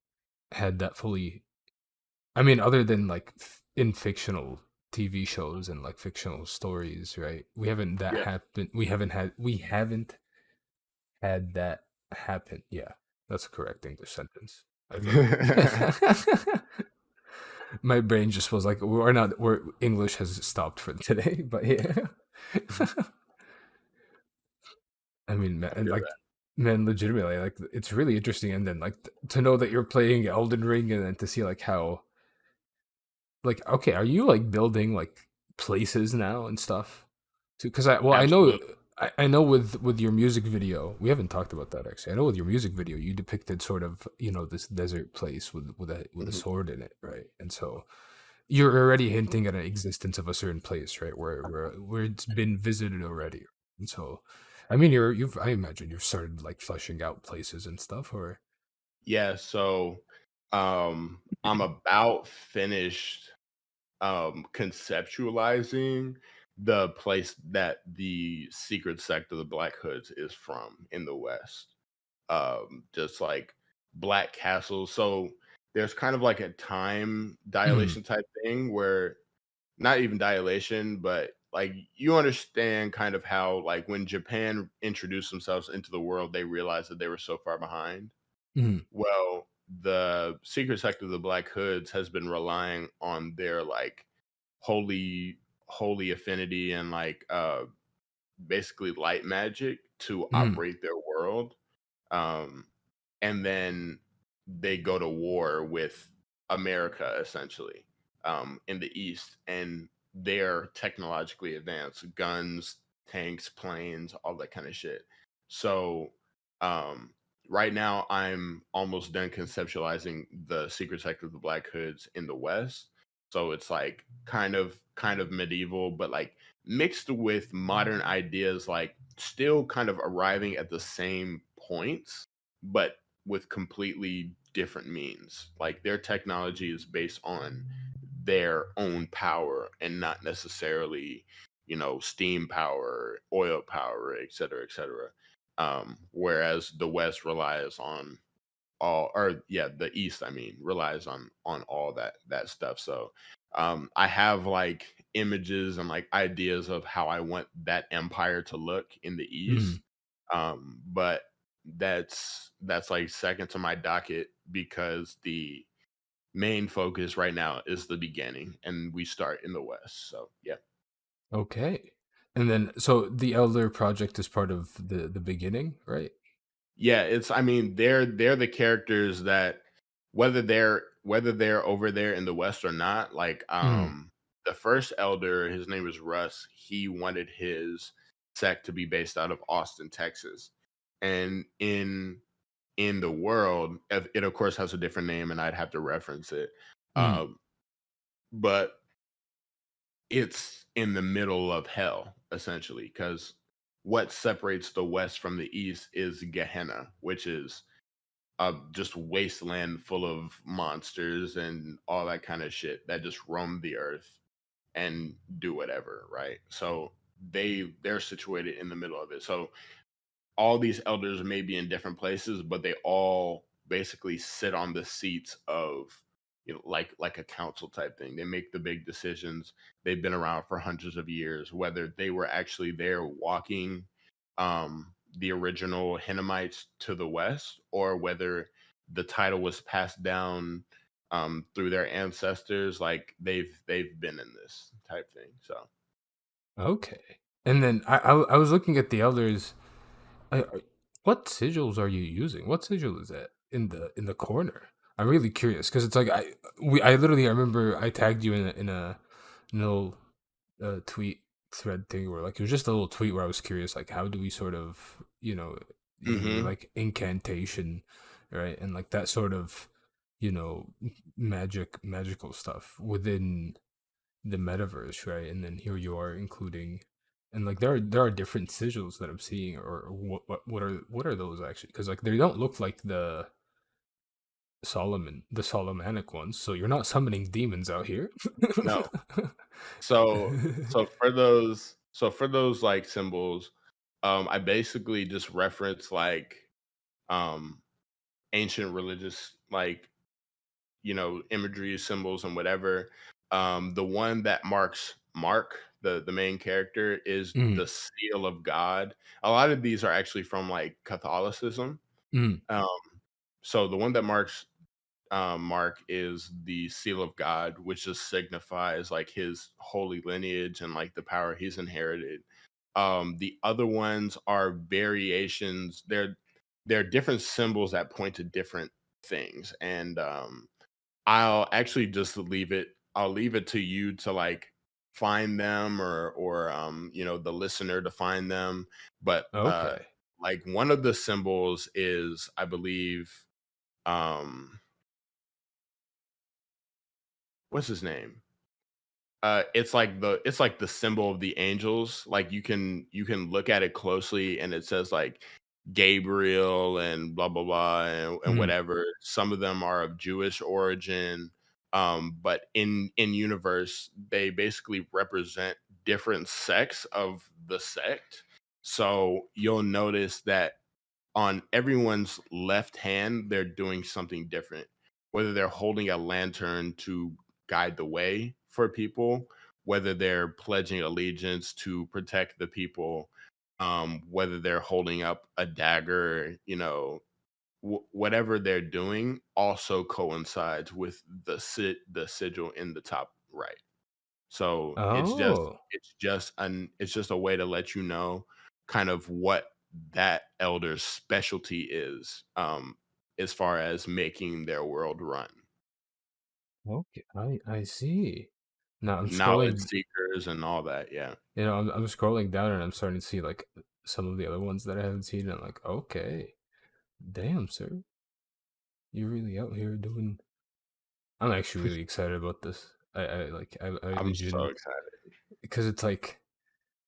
had that fully. I mean, other than like in fictional TV shows and like fictional stories, right? We haven't that Yeah. happen. We haven't had that happen. Yeah, that's a correct English sentence. I think. My brain just was like, we're not. We're English has stopped for today, but yeah. I mean, man, I and feel like, man, legitimately, like, it's really interesting, and then like to know that you're playing Elden Ring, and then to see like how, like, okay, are you like building like places now and stuff? Because that. I know, Absolutely. I know with your music video, we haven't talked about that actually. I know with your music video, you depicted sort of, this desert place with a Mhm. sword in it, right? And so you're already hinting at an existence of a certain place, right? Where it's been visited already. And so, I mean, I imagine you've started like fleshing out places and stuff, or. Yeah. So I'm about finished conceptualizing the place that the secret sect of the Black Hoods is from in the West. Just like black castles. So there's kind of like a time Mm, dilation type thing where not even dilation, but like you understand kind of how like when Japan introduced themselves into the world, they realized that they were so far behind. mm, Well, the secret sector of the Black Hoods has been relying on their like holy holy affinity and like basically light magic to mm, operate their world. Um, and then they go to war with America essentially in the East, and they're technologically advanced, guns, tanks, planes, all that kind of shit. So um, right now, I'm almost done conceptualizing the secret sector of the Black Hoods in the West. So it's like kind of medieval, but like mixed with modern ideas, like still kind of arriving at the same points, but with completely different means. Like their technology is based on their own power and not necessarily, steam power, oil power, et cetera, et cetera. Whereas the West relies on all, or yeah, the East, I mean, relies on all that stuff. So I have like images and like ideas of how I want that empire to look in the Mm. east. But that's like second to my docket because the main focus right now is the beginning and we start in the west. So yeah. Okay. And then, so the Elder Project is part of the beginning, right? Yeah, it's I mean, they're the characters that whether they're over there in the West or not, like Mm. the first elder, his name is Russ, he wanted his sect to be based out of Austin, Texas. And in the world, it of course has a different name and I'd have to reference it. Mm. Um, but it's in the middle of hell, essentially, because what separates the West from the East is Gehenna, which is just wasteland full of monsters and all that kind of shit that just roam the earth and do whatever, right? So they're situated in the middle of it. So all these elders may be in different places, but they all basically sit on the seats of like a council type thing. They make the big decisions. They've been around for hundreds of years, whether they were actually there walking the original Hinnomites to the west, or whether the title was passed down through their ancestors. Like they've been in this type thing. So Okay. And then I was looking at the Elders. What sigils are you using? What sigil is that in the corner? I'm really curious because it's like I literally, I remember I tagged you in a little tweet thread thing where like it was just a little tweet where I was curious like how do we sort of hmm like incantation, right, and like that sort of magical stuff within the metaverse, right? And then here you are including, and like there are different sigils that I'm seeing, or what are those actually? Because like they don't look like the Solomonic ones. So you're not summoning demons out here. no. So for those like symbols, I basically just reference like um ancient religious like imagery, symbols, and whatever. The one that marks Mark, the main character, is Mm, the seal of God. A lot of these are actually from like Catholicism. mm. Um, so the one that marks Mark is the seal of God, which just signifies like his holy lineage and like the power he's inherited. The other ones are variations. They're different symbols that point to different things, and I'll actually just leave it. I'll leave it to you to like find them, or the listener to find them. But Okay. like one of the symbols is, I believe, um what's his name? It's like the symbol of the angels. Like you can look at it closely and it says like Gabriel and blah blah blah and Mm. whatever. Some of them are of Jewish origin. But in universe, they basically represent different sects of the sect. So you'll notice that on everyone's left hand, they're doing something different. Whether they're holding a lantern to guide the way for people, whether they're pledging allegiance to protect the people, whether they're holding up a dagger, whatever they're doing also coincides with the sigil in the top right. So it's just Oh. it's just it's just a way to let you know kind of what that elder's specialty is, as far as making their world run. Okay. I see. Now I'm Knowledge scrolling. seekers and all that, yeah. I'm scrolling down and I'm starting to see like some of the other ones that I haven't seen. And I'm like, okay, damn, sir, you're really out here doing. I'm actually really excited about this. I I'm so legit, excited. because it's like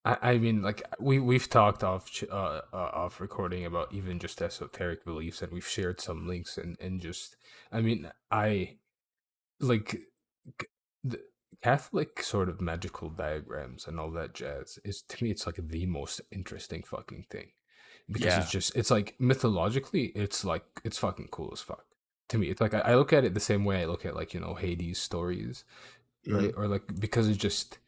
I mean like we've talked off recording about even just esoteric beliefs, and we've shared some links, and just I mean I like c- the Catholic sort of magical diagrams and all that jazz is, to me, it's like the most interesting fucking thing, because Yeah. it's like mythologically it's like it's fucking cool as fuck. To me, it's like I look at it the same way I look at like Hades stories, right? Mhm. Or like, because it's just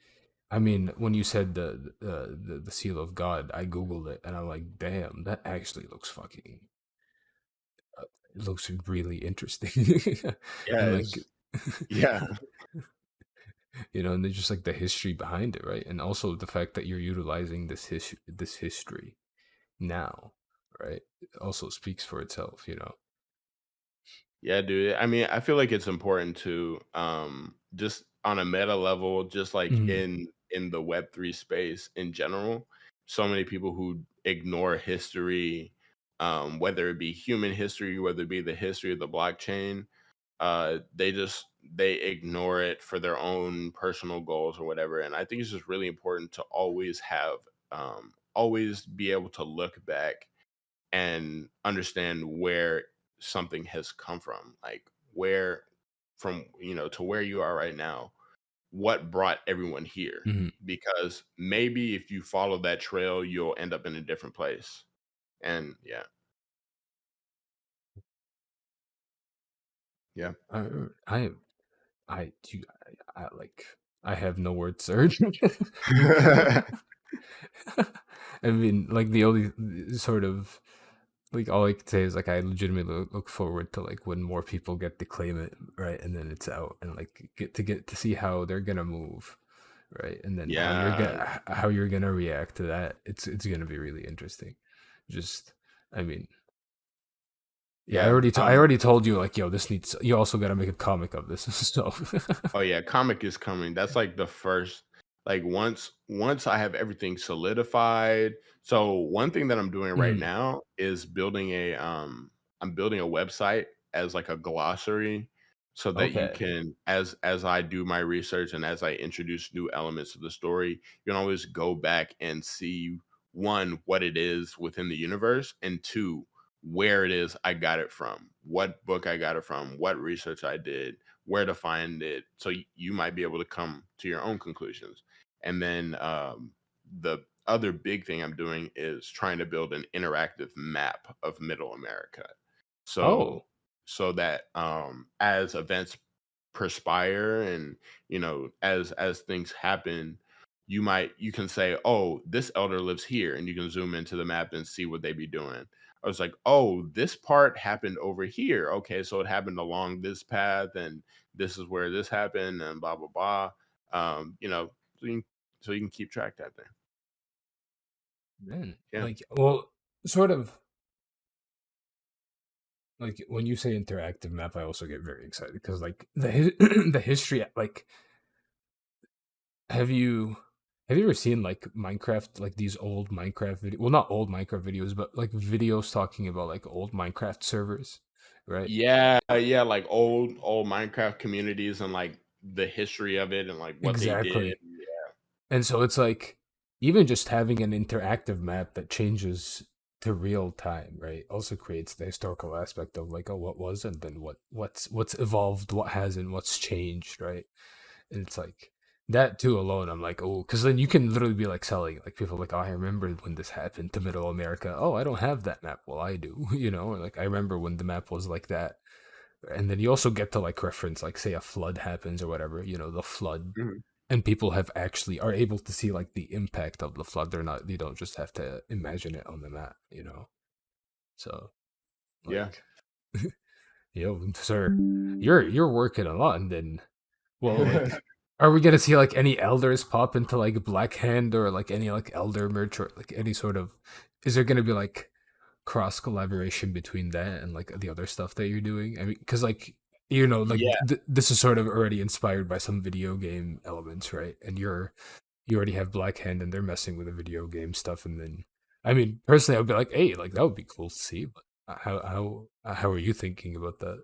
I mean, when you said the seal of God, I googled it and I'm like, damn, that actually looks fucking. It looks really interesting, Yeah, and like, it's yeah. and then just like the history behind it, right? And also the fact that you're utilizing this history now, right? It also speaks for itself. Yeah, dude. I mean, I feel like it's important to just on a meta level, just like Mhm. in the web3 space in general, so many people who ignore history, whether it be human history, whether it be the history of the blockchain, they ignore it for their own personal goals or whatever. And I think it's just really important to always be able to look back and understand where something has come from, like where from to where you are right now, what brought everyone here, Mhm. because maybe if you follow that trail you'll end up in a different place. And yeah. Yeah. I I I do like I have no words, sir. I mean, like the only sort of like all I can say is like I legitimately look forward to like when more people get to claim it, right, and then it's out, and like get to see how they're gonna move, right, and then Yeah. how you're gonna react to that. It's gonna be really interesting. Just, I mean, yeah, Yeah. I already told you like, yo, this needs. You also gotta make a comic of this. So, Oh yeah, comic is coming. That's like the first, like once I have everything solidified. So one thing that I'm doing right Mhm. now is building a I'm building a website as like a glossary so that you Okay. can, as I do my research and as I introduce new elements to the story, you can always go back and see, one, what it is within the universe, and two, where it is I got it from, what book I got it from, what research I did, where to find it, so you might be able to come to your own conclusions. And then the other big thing I'm doing is trying to build an interactive map of Middle America, so Oh. that as events perspire and as things happen, you can say, oh, this elder lives here, and you can zoom into the map and see what they be doing. I was like, oh, this part happened over here, okay, so it happened along this path, and this is where this happened, and blah blah blah. So you can keep track of that thing. Man, Yeah. like, well, sort of like when you say interactive map, I also get very excited because like the history, like, have you have you ever seen like Minecraft, like these old Minecraft video? Well, not old Minecraft videos, but like videos talking about like old Minecraft servers, right? Yeah, yeah, like old Minecraft communities and like the history of it and like what they did. Exactly. And so it's like even just having an interactive map that changes to real time, right? Also creates the historical aspect of like, oh, what was and then what's evolved, what hasn't, what's changed, right? And it's like that too alone. I'm like, oh, because then you can literally be like selling like people like, oh, I remember when this happened to Middle America. Oh, I don't have that map. Well, I do, or like I remember when the map was like that. And then you also get to like reference like say a flood happens or whatever, the flood, Mhm. and people have actually are able to see like the impact of the flood. They don't just have to imagine it on the map. So Yeah. like, sir, you're working a lot, and then, well, like, are we gonna see like any elders pop into like Black Hand or like any like elder merch or like any sort of? Is there gonna be like cross collaboration between that and like the other stuff that you're doing? I mean, because like like Yeah. this is sort of already inspired by some video game elements, right? And you already have Black Hand and they're messing with the video game stuff, and then I mean personally I would be like, hey, like that would be cool to see, but how are you thinking about that?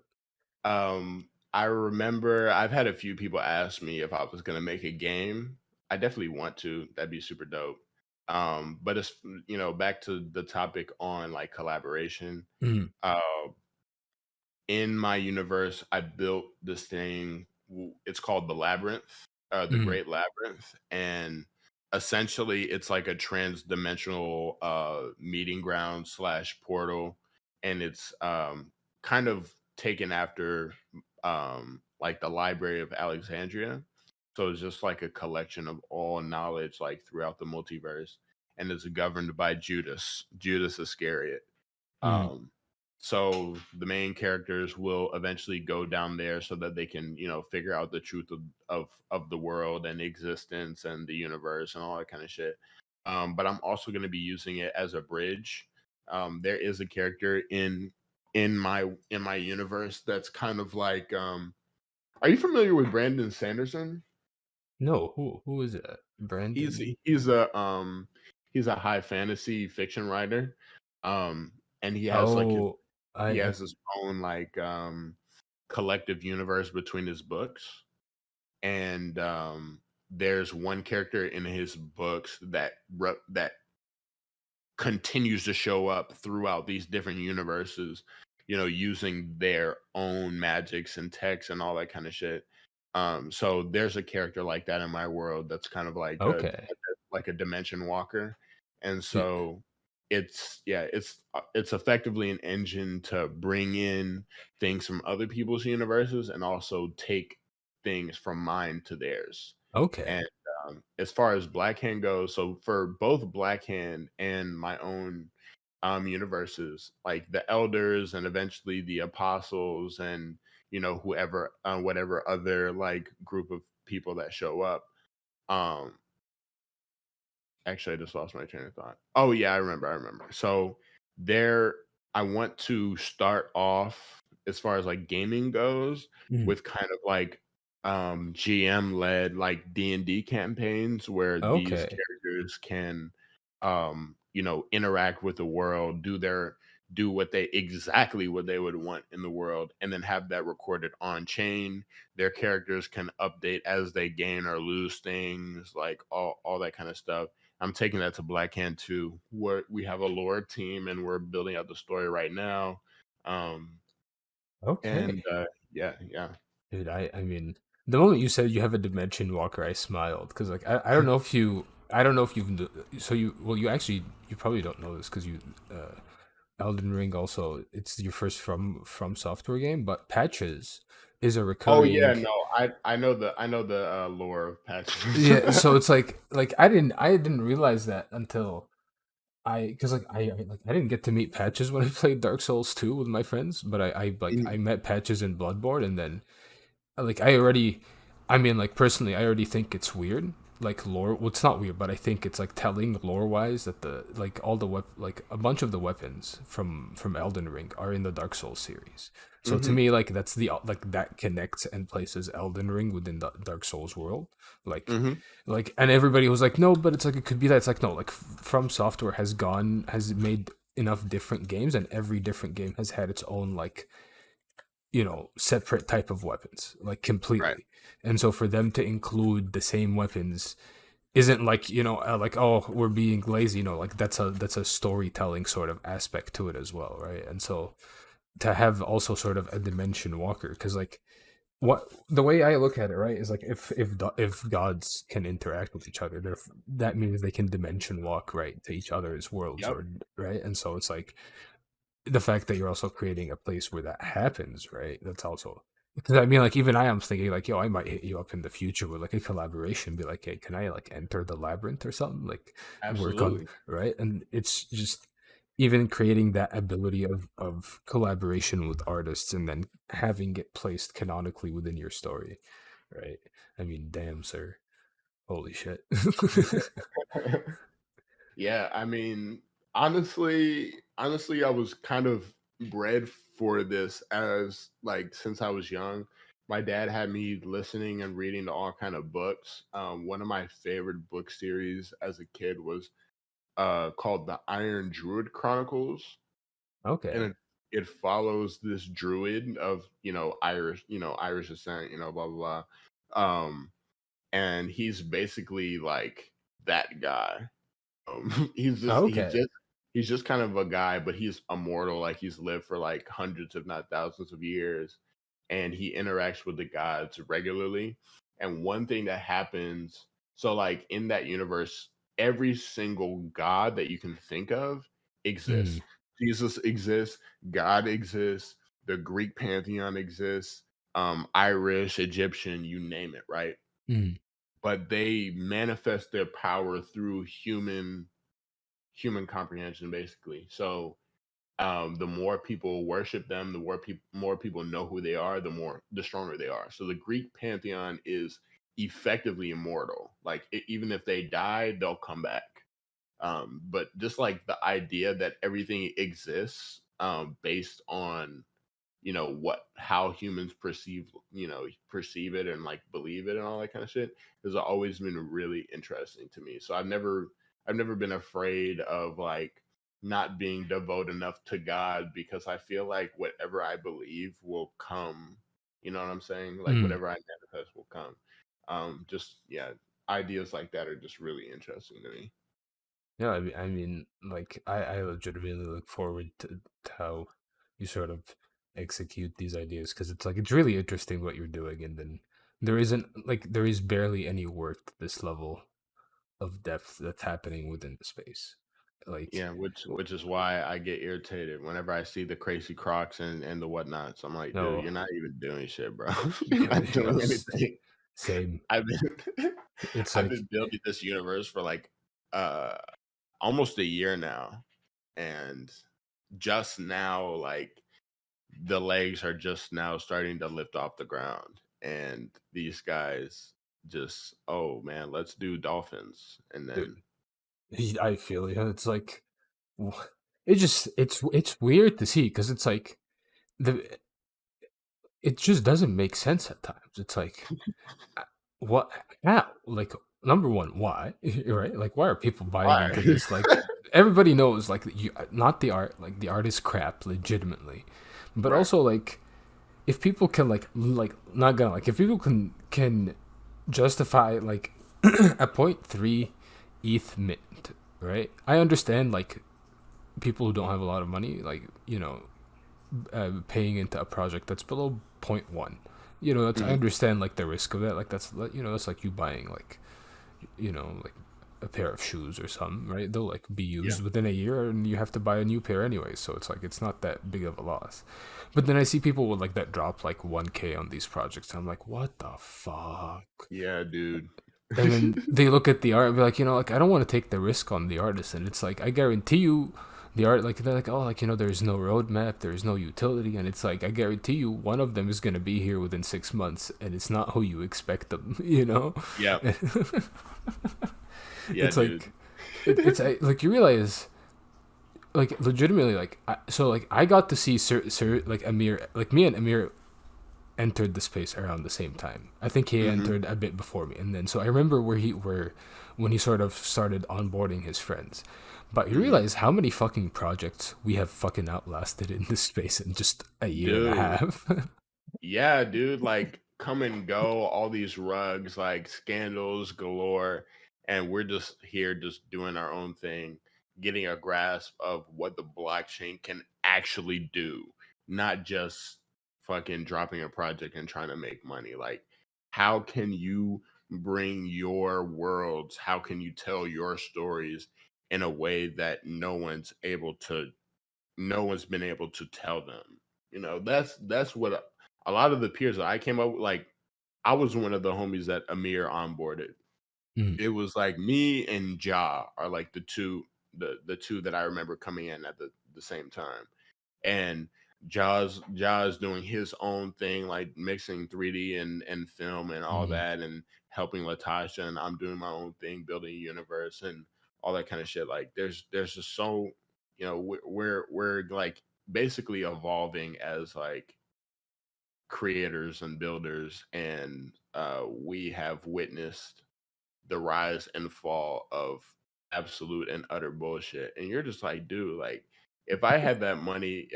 I remember I've had a few people ask me if I was gonna make a game. I definitely want to. That'd be super dope. But it's back to the topic on like collaboration. Mm, Uh, in my universe, I built this thing. It's called the Labyrinth, the mm, Great Labyrinth, and essentially, it's like a trans-dimensional meeting ground slash portal, and it's kind of taken after like the Library of Alexandria. So it's just like a collection of all knowledge like throughout the multiverse, and it's governed by Judas Iscariot. Mm. Um, so the main characters will eventually go down there so that they can, figure out the truth of the world and existence and the universe and all that kind of shit. But I'm also going to be using it as a bridge. There is a character in my universe that's kind of like. Are you familiar with Brandon Sanderson? No, who is it? He's Brandon? he's a um he's a high fantasy fiction writer. And he has like his Oh, he I has his own like collective universe between his books. And there's one character in his books that continues to show up throughout these different universes, using their own magics and texts and all that kind of shit. So there's a character like that in my world that's kind of like okay. a dimension walker, and Dude, so it's effectively an engine to bring in things from other people's universes and also take things from mine to theirs. okay. And as far as Black Hand goes, so for both Black Hand and my own universes, like the elders and eventually the apostles and whoever whatever other like group of people that show up. Um Actually, I just lost my train of thought. Oh yeah, I remember. So there I want to start off as far as like gaming goes Mm. with kind of like GM led like D&D campaigns where these Okay. characters can interact with the world, do exactly what they would want in the world, and then have that recorded on chain. Their characters can update as they gain or lose things, like all that kind of stuff. I'm taking that to Black Hand too, where we have a lore team and we're building out the story right now. Um, and Okay. yeah, yeah. Dude, I mean, the moment you said you have a dimension walker, I smiled because like I don't know if you I don't know if you've so you well you actually you probably don't know this because you Elden Ring also it's your first from software game, but Patches is a Oh yeah, recurring. no, I know the lore of patches. Yeah, so it's like I didn't realize that until I because I didn't get to meet Patches when I played Dark Souls 2 with my friends, but I Mhm. met Patches in Bloodborne, and then like I already I mean like personally I already think it's weird like lore well it's not weird but I think it's like telling lore wise that the like all the like a bunch of the weapons from Elden Ring are in the Dark Souls series, so to Mhm. me like that's the like that connects and places Elden Ring within the Dark Souls world, like Mhm. and everybody was like no but it's like it could be that it's like no like From Software has made enough different games and every different game has had its own like separate type of weapons, like Right. completely. And so for them to include the same weapons isn't like, like, oh, we're being lazy, like that's a storytelling sort of aspect to it as well, right? And so to have also sort of a dimension walker, because like what the way I look at it, right, is like if gods can interact with each other, that means they can dimension walk right to each other's worlds, Yep. or right, and so it's like the fact that you're also creating a place where that happens, right? That's also because I mean, like even I am thinking like, yo, I might hit you up in the future with like a collaboration, be like, hey, can I like enter the labyrinth or something, like work on Absolutely. right? And it's just even creating that ability of collaboration with artists and then having it placed canonically within your story, right? I mean, damn, sir, holy shit. Yeah, I mean, honestly, I was kind of bred for this as like since I was young. My dad had me listening and reading to all kind of books. One of my favorite book series as a kid was called the Iron Druid Chronicles, and Okay. it follows this druid of Irish descent, blah blah blah, and he's basically like that guy. He's just he's Okay. just he's just kind of a guy, but he's immortal. Like he's lived for like hundreds, if not thousands, of years, and he interacts with the gods regularly. And one thing that happens, so like in that universe, every single god that you can think of Mm, exists. Jesus exists, God exists, the Greek pantheon exists, Irish, Egyptian, you name it, right? mm. but they manifest their power through human comprehension, basically. So the more people worship them, the more people know who they are, the stronger they are. So the Greek pantheon is effectively immortal. Like even if they die, they'll come back. But just like the idea that everything exists based on what how humans perceive it and like believe it and all that kind of shit has always been really interesting to me. So I've never been afraid of like not being devoted enough to God, because I feel like whatever I believe will come. You know what I'm saying? Like Mm. whatever I manifest will come. Just yeah, ideas like that are just really interesting to me. Yeah, I mean, like I legitimately look forward to how you sort of execute these ideas because it's like it's really interesting what you're doing, and then there is barely any work this level of depth that's happening within the space. Like, Yeah, which is why I get irritated whenever I see the crazy crocs and the whatnots. I'm like, dude, no, you're not even doing shit, bro. You're not bro, doing anything. same. I've been It's I've like been building this universe for like uh almost a year now, and just now like the legs are just now starting to lift off the ground, and these guys just, oh man, let's do dolphins, and dude, then I feel you. It's like it just it's weird to see because it's like the it just doesn't make sense at times. It's like uh, what how like number one why right like why are people buying why? into this like everybody knows like you not the art like the art is crap legitimately but Right. also like if people can like not gonna like if people can justify like a point 0.3 ETH mint, right? I understand like people who don't have a lot of money, like paying into a project that's below zero point 0.1. That's I Mhm. understand like the risk of that. Like that's like you buying like a pair of shoes or something, right? They'll like be Yeah. used within a year, and you have to buy a new pair anyway. So it's like it's not that big of a loss. But then I see people with like that drop like 1K on these projects. And I'm like, what the fuck? Yeah, dude. And then they look at the art and be like, like I don't want to take the risk on the artist. And it's like I guarantee you, the art like they're like, oh, like there's no roadmap, there's no utility, and it's like I guarantee you, one of them is gonna be here within 6 months, and it's not who you expect them. Yeah. Yeah, It's dude. like like you realize like legitimately like so like I got to see Sir like Amir like me and Amir entered the space around the same time. I think he Mhm. entered a bit before me, and then so I remember where when he sort of started onboarding his friends. But you Mhm. realize how many fucking projects we have fucking outlasted in this space in just a year and a Dude. half. Yeah, dude, like come and go, all these rugs, like scandals galore, and we're just here just doing our own thing, getting a grasp of what the blockchain can actually do, not just fucking dropping a project and trying to make money. Like how can you bring your worlds, how can you tell your stories in a way that no one's been able to tell them. That's what a lot of the peers that I came up with, like, I was one of the homies that Amir onboarded. Mm, It was like me and Ja are like the two that I remember coming in at the same time. And Ja's doing his own thing, like mixing 3D and film and all mm. that, and helping Latasha, and I'm doing my own thing, building a universe and all that kind of shit. Like there's just so we're like basically evolving as like creators and builders, and we have witnessed the rise and fall of absolute and utter bullshit. And you're just like, dude, like if I had the money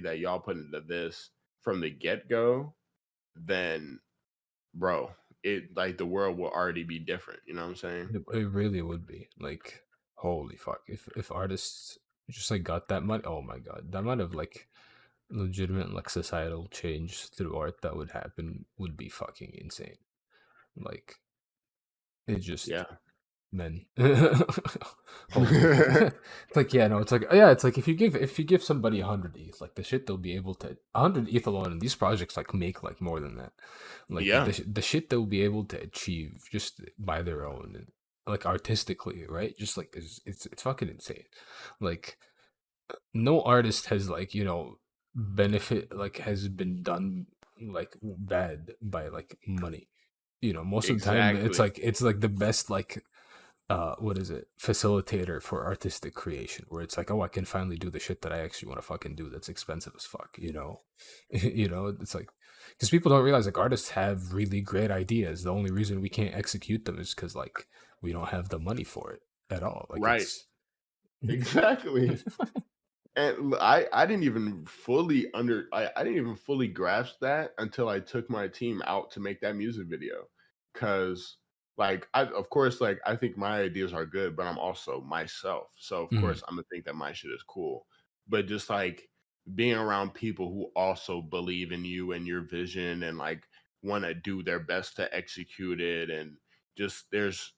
that y'all put into this from the get go, then bro, it like the world will already be different. You know what I'm saying? It really would be like holy fuck if artists just like got that money. Oh my god, that amount of like legitimate like societal change through art that would happen would be fucking insane. Like it just Yeah. men. Holy. It's like, yeah, no, it's like, yeah, it's like if you give somebody 100 ETH, like the shit they'll be able to 100 ETH alone, and these projects like make like more than that. Like Yeah, the shit they'll be able to achieve just by their own, and like artistically, right? Just like it's fucking insane. Like no artist has like, benefit like has been done like bad by like money. Most of the time exactly. it's like the best like what is it, facilitator for artistic creation, where it's like, oh, I can finally do the shit that I actually want to fucking do that's expensive as fuck. It's like, because people don't realize like artists have really great ideas. The only reason we can't execute them is because like we don't have the money for it at all. Like Right. it's Exactly. And I didn't even fully I didn't even fully grasp that until I took my team out to make that music video. Cause like I of course like I think my ideas are good, but I'm also myself. So of Mhm. course I'm gonna think that my shit is cool. But just like being around people who also believe in you and your vision and like want to do their best to execute it, and just there's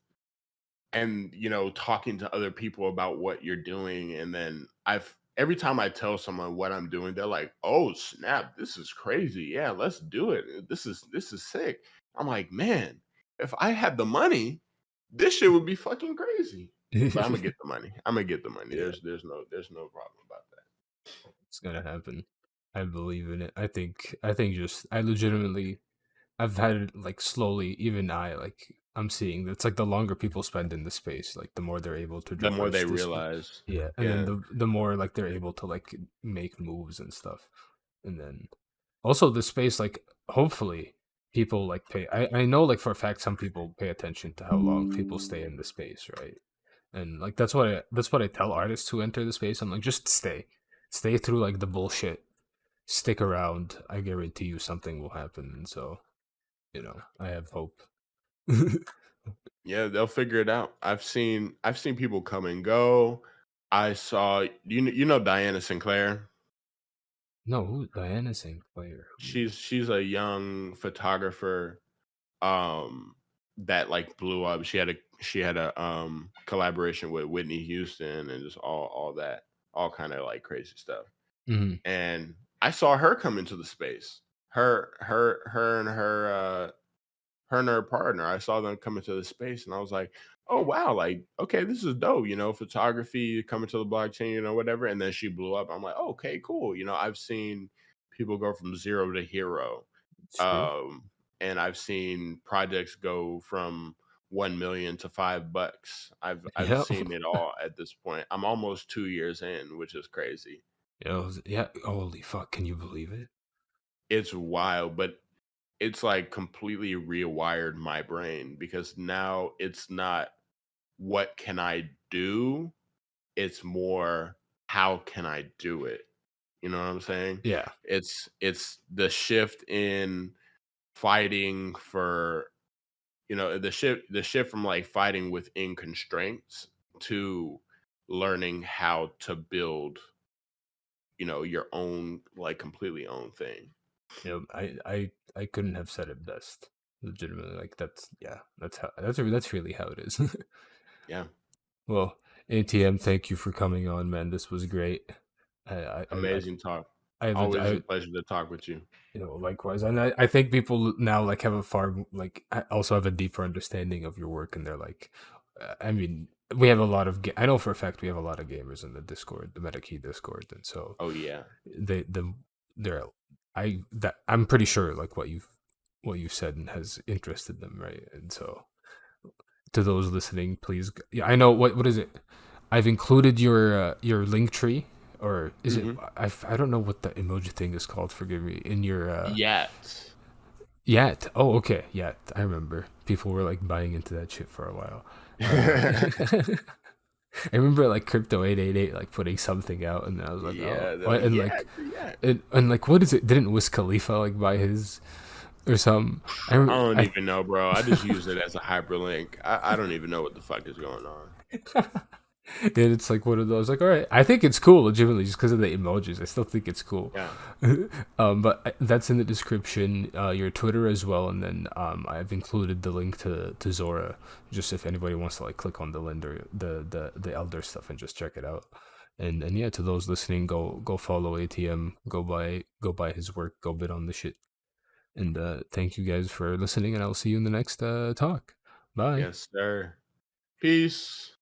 and talking to other people about what you're doing, and then I've every time I tell someone what I'm doing, they're like, oh snap, this is crazy, yeah, let's do it, this is sick. I'm like, man, if I had the money, this shit would be fucking crazy. But I'm gonna get the money, Yeah, there's no problem about that. it's gonna happen. I believe in it. I think just I legitimately I've had it like slowly, even I'm seeing it's like the longer people spend in the space, like the more they're able to The more traverse they this. realize. Yeah, and then Yeah, the more like they're able to like make moves and stuff. And then also the space, like hopefully people like pay. I know like for a fact some people pay attention to how long people stay in the space, right? And like that's what I tell artists who enter the space. I'm like, just stay through like the bullshit, stick around. I guarantee you something will happen. And so I have hope. yeah, they'll figure it out. I've seen people come and go. I saw you know Diana Sinclair. No, who Diana Sinclair? She's a young photographer that like blew up. She had a collaboration with Whitney Houston and just all that, all kind of like crazy stuff. Hmm. And I saw her come into the space. Her and her partner. I saw them come into the space, and I was like, "Oh wow, like okay, this is dope." Photography coming to the blockchain, whatever. And then she blew up. I'm like, oh, "Okay, cool." I've seen people go from zero to hero, It's true. um, and I've seen projects go from 1 million to $5. I've Yeah. seen it all at this point. I'm almost 2 years in, which is crazy. Yeah. Holy fuck! Can you believe it? It's wild, but it's like completely rewired my brain because now it's not what can I do? It's more how can I do it? You know what I'm saying? Yeah. It's the shift in fighting for the shift from like fighting within constraints to learning how to build your own like completely own thing. I couldn't have said it best. Legitimately, like that's really how it is. Yeah, Well, ATM, thank you for coming on, man. This was great. I I I amazing talk. Always a I pleasure to talk with you. likewise, and I think people now like have a far like also have a deeper understanding of your work, and they're like, I mean, we have a lot of I know for a fact we have a lot of gamers in the Discord, the Metakey Discord, and so Oh yeah, they're I'm pretty sure like what you've said and has interested them, right? And so to those listening, please, yeah, I know what is it? I've included your link tree, or is it? hmm I don't know what the emoji thing is called. Forgive me. In your Yet. Yat. Oh, okay. Yat. I remember people were like buying into that shit for a while. Uh, I remember like Crypto 888 like putting something out, and I was like, oh, Yeah, they're what? like, And yeah, like, yeah. and like, what is it? Didn't Wiz Khalifa like buy his or some? I don't I even know, bro. I just use it as a hyperlink. I don't even know what the fuck is going on. And it's like one of those, like, all right, I think it's cool, legitimately, just because of the emojis. I still think it's cool. Yeah. But that's in the description, your Twitter as well, and then I've included the link to Zora, just if anybody wants to like click on the lender, the elder stuff, and just check it out. And yeah, to those listening, go follow ATM, go buy his work, go bid on the shit. And thank you guys for listening, and I'll see you in the next talk. Bye. Yes, sir. Peace.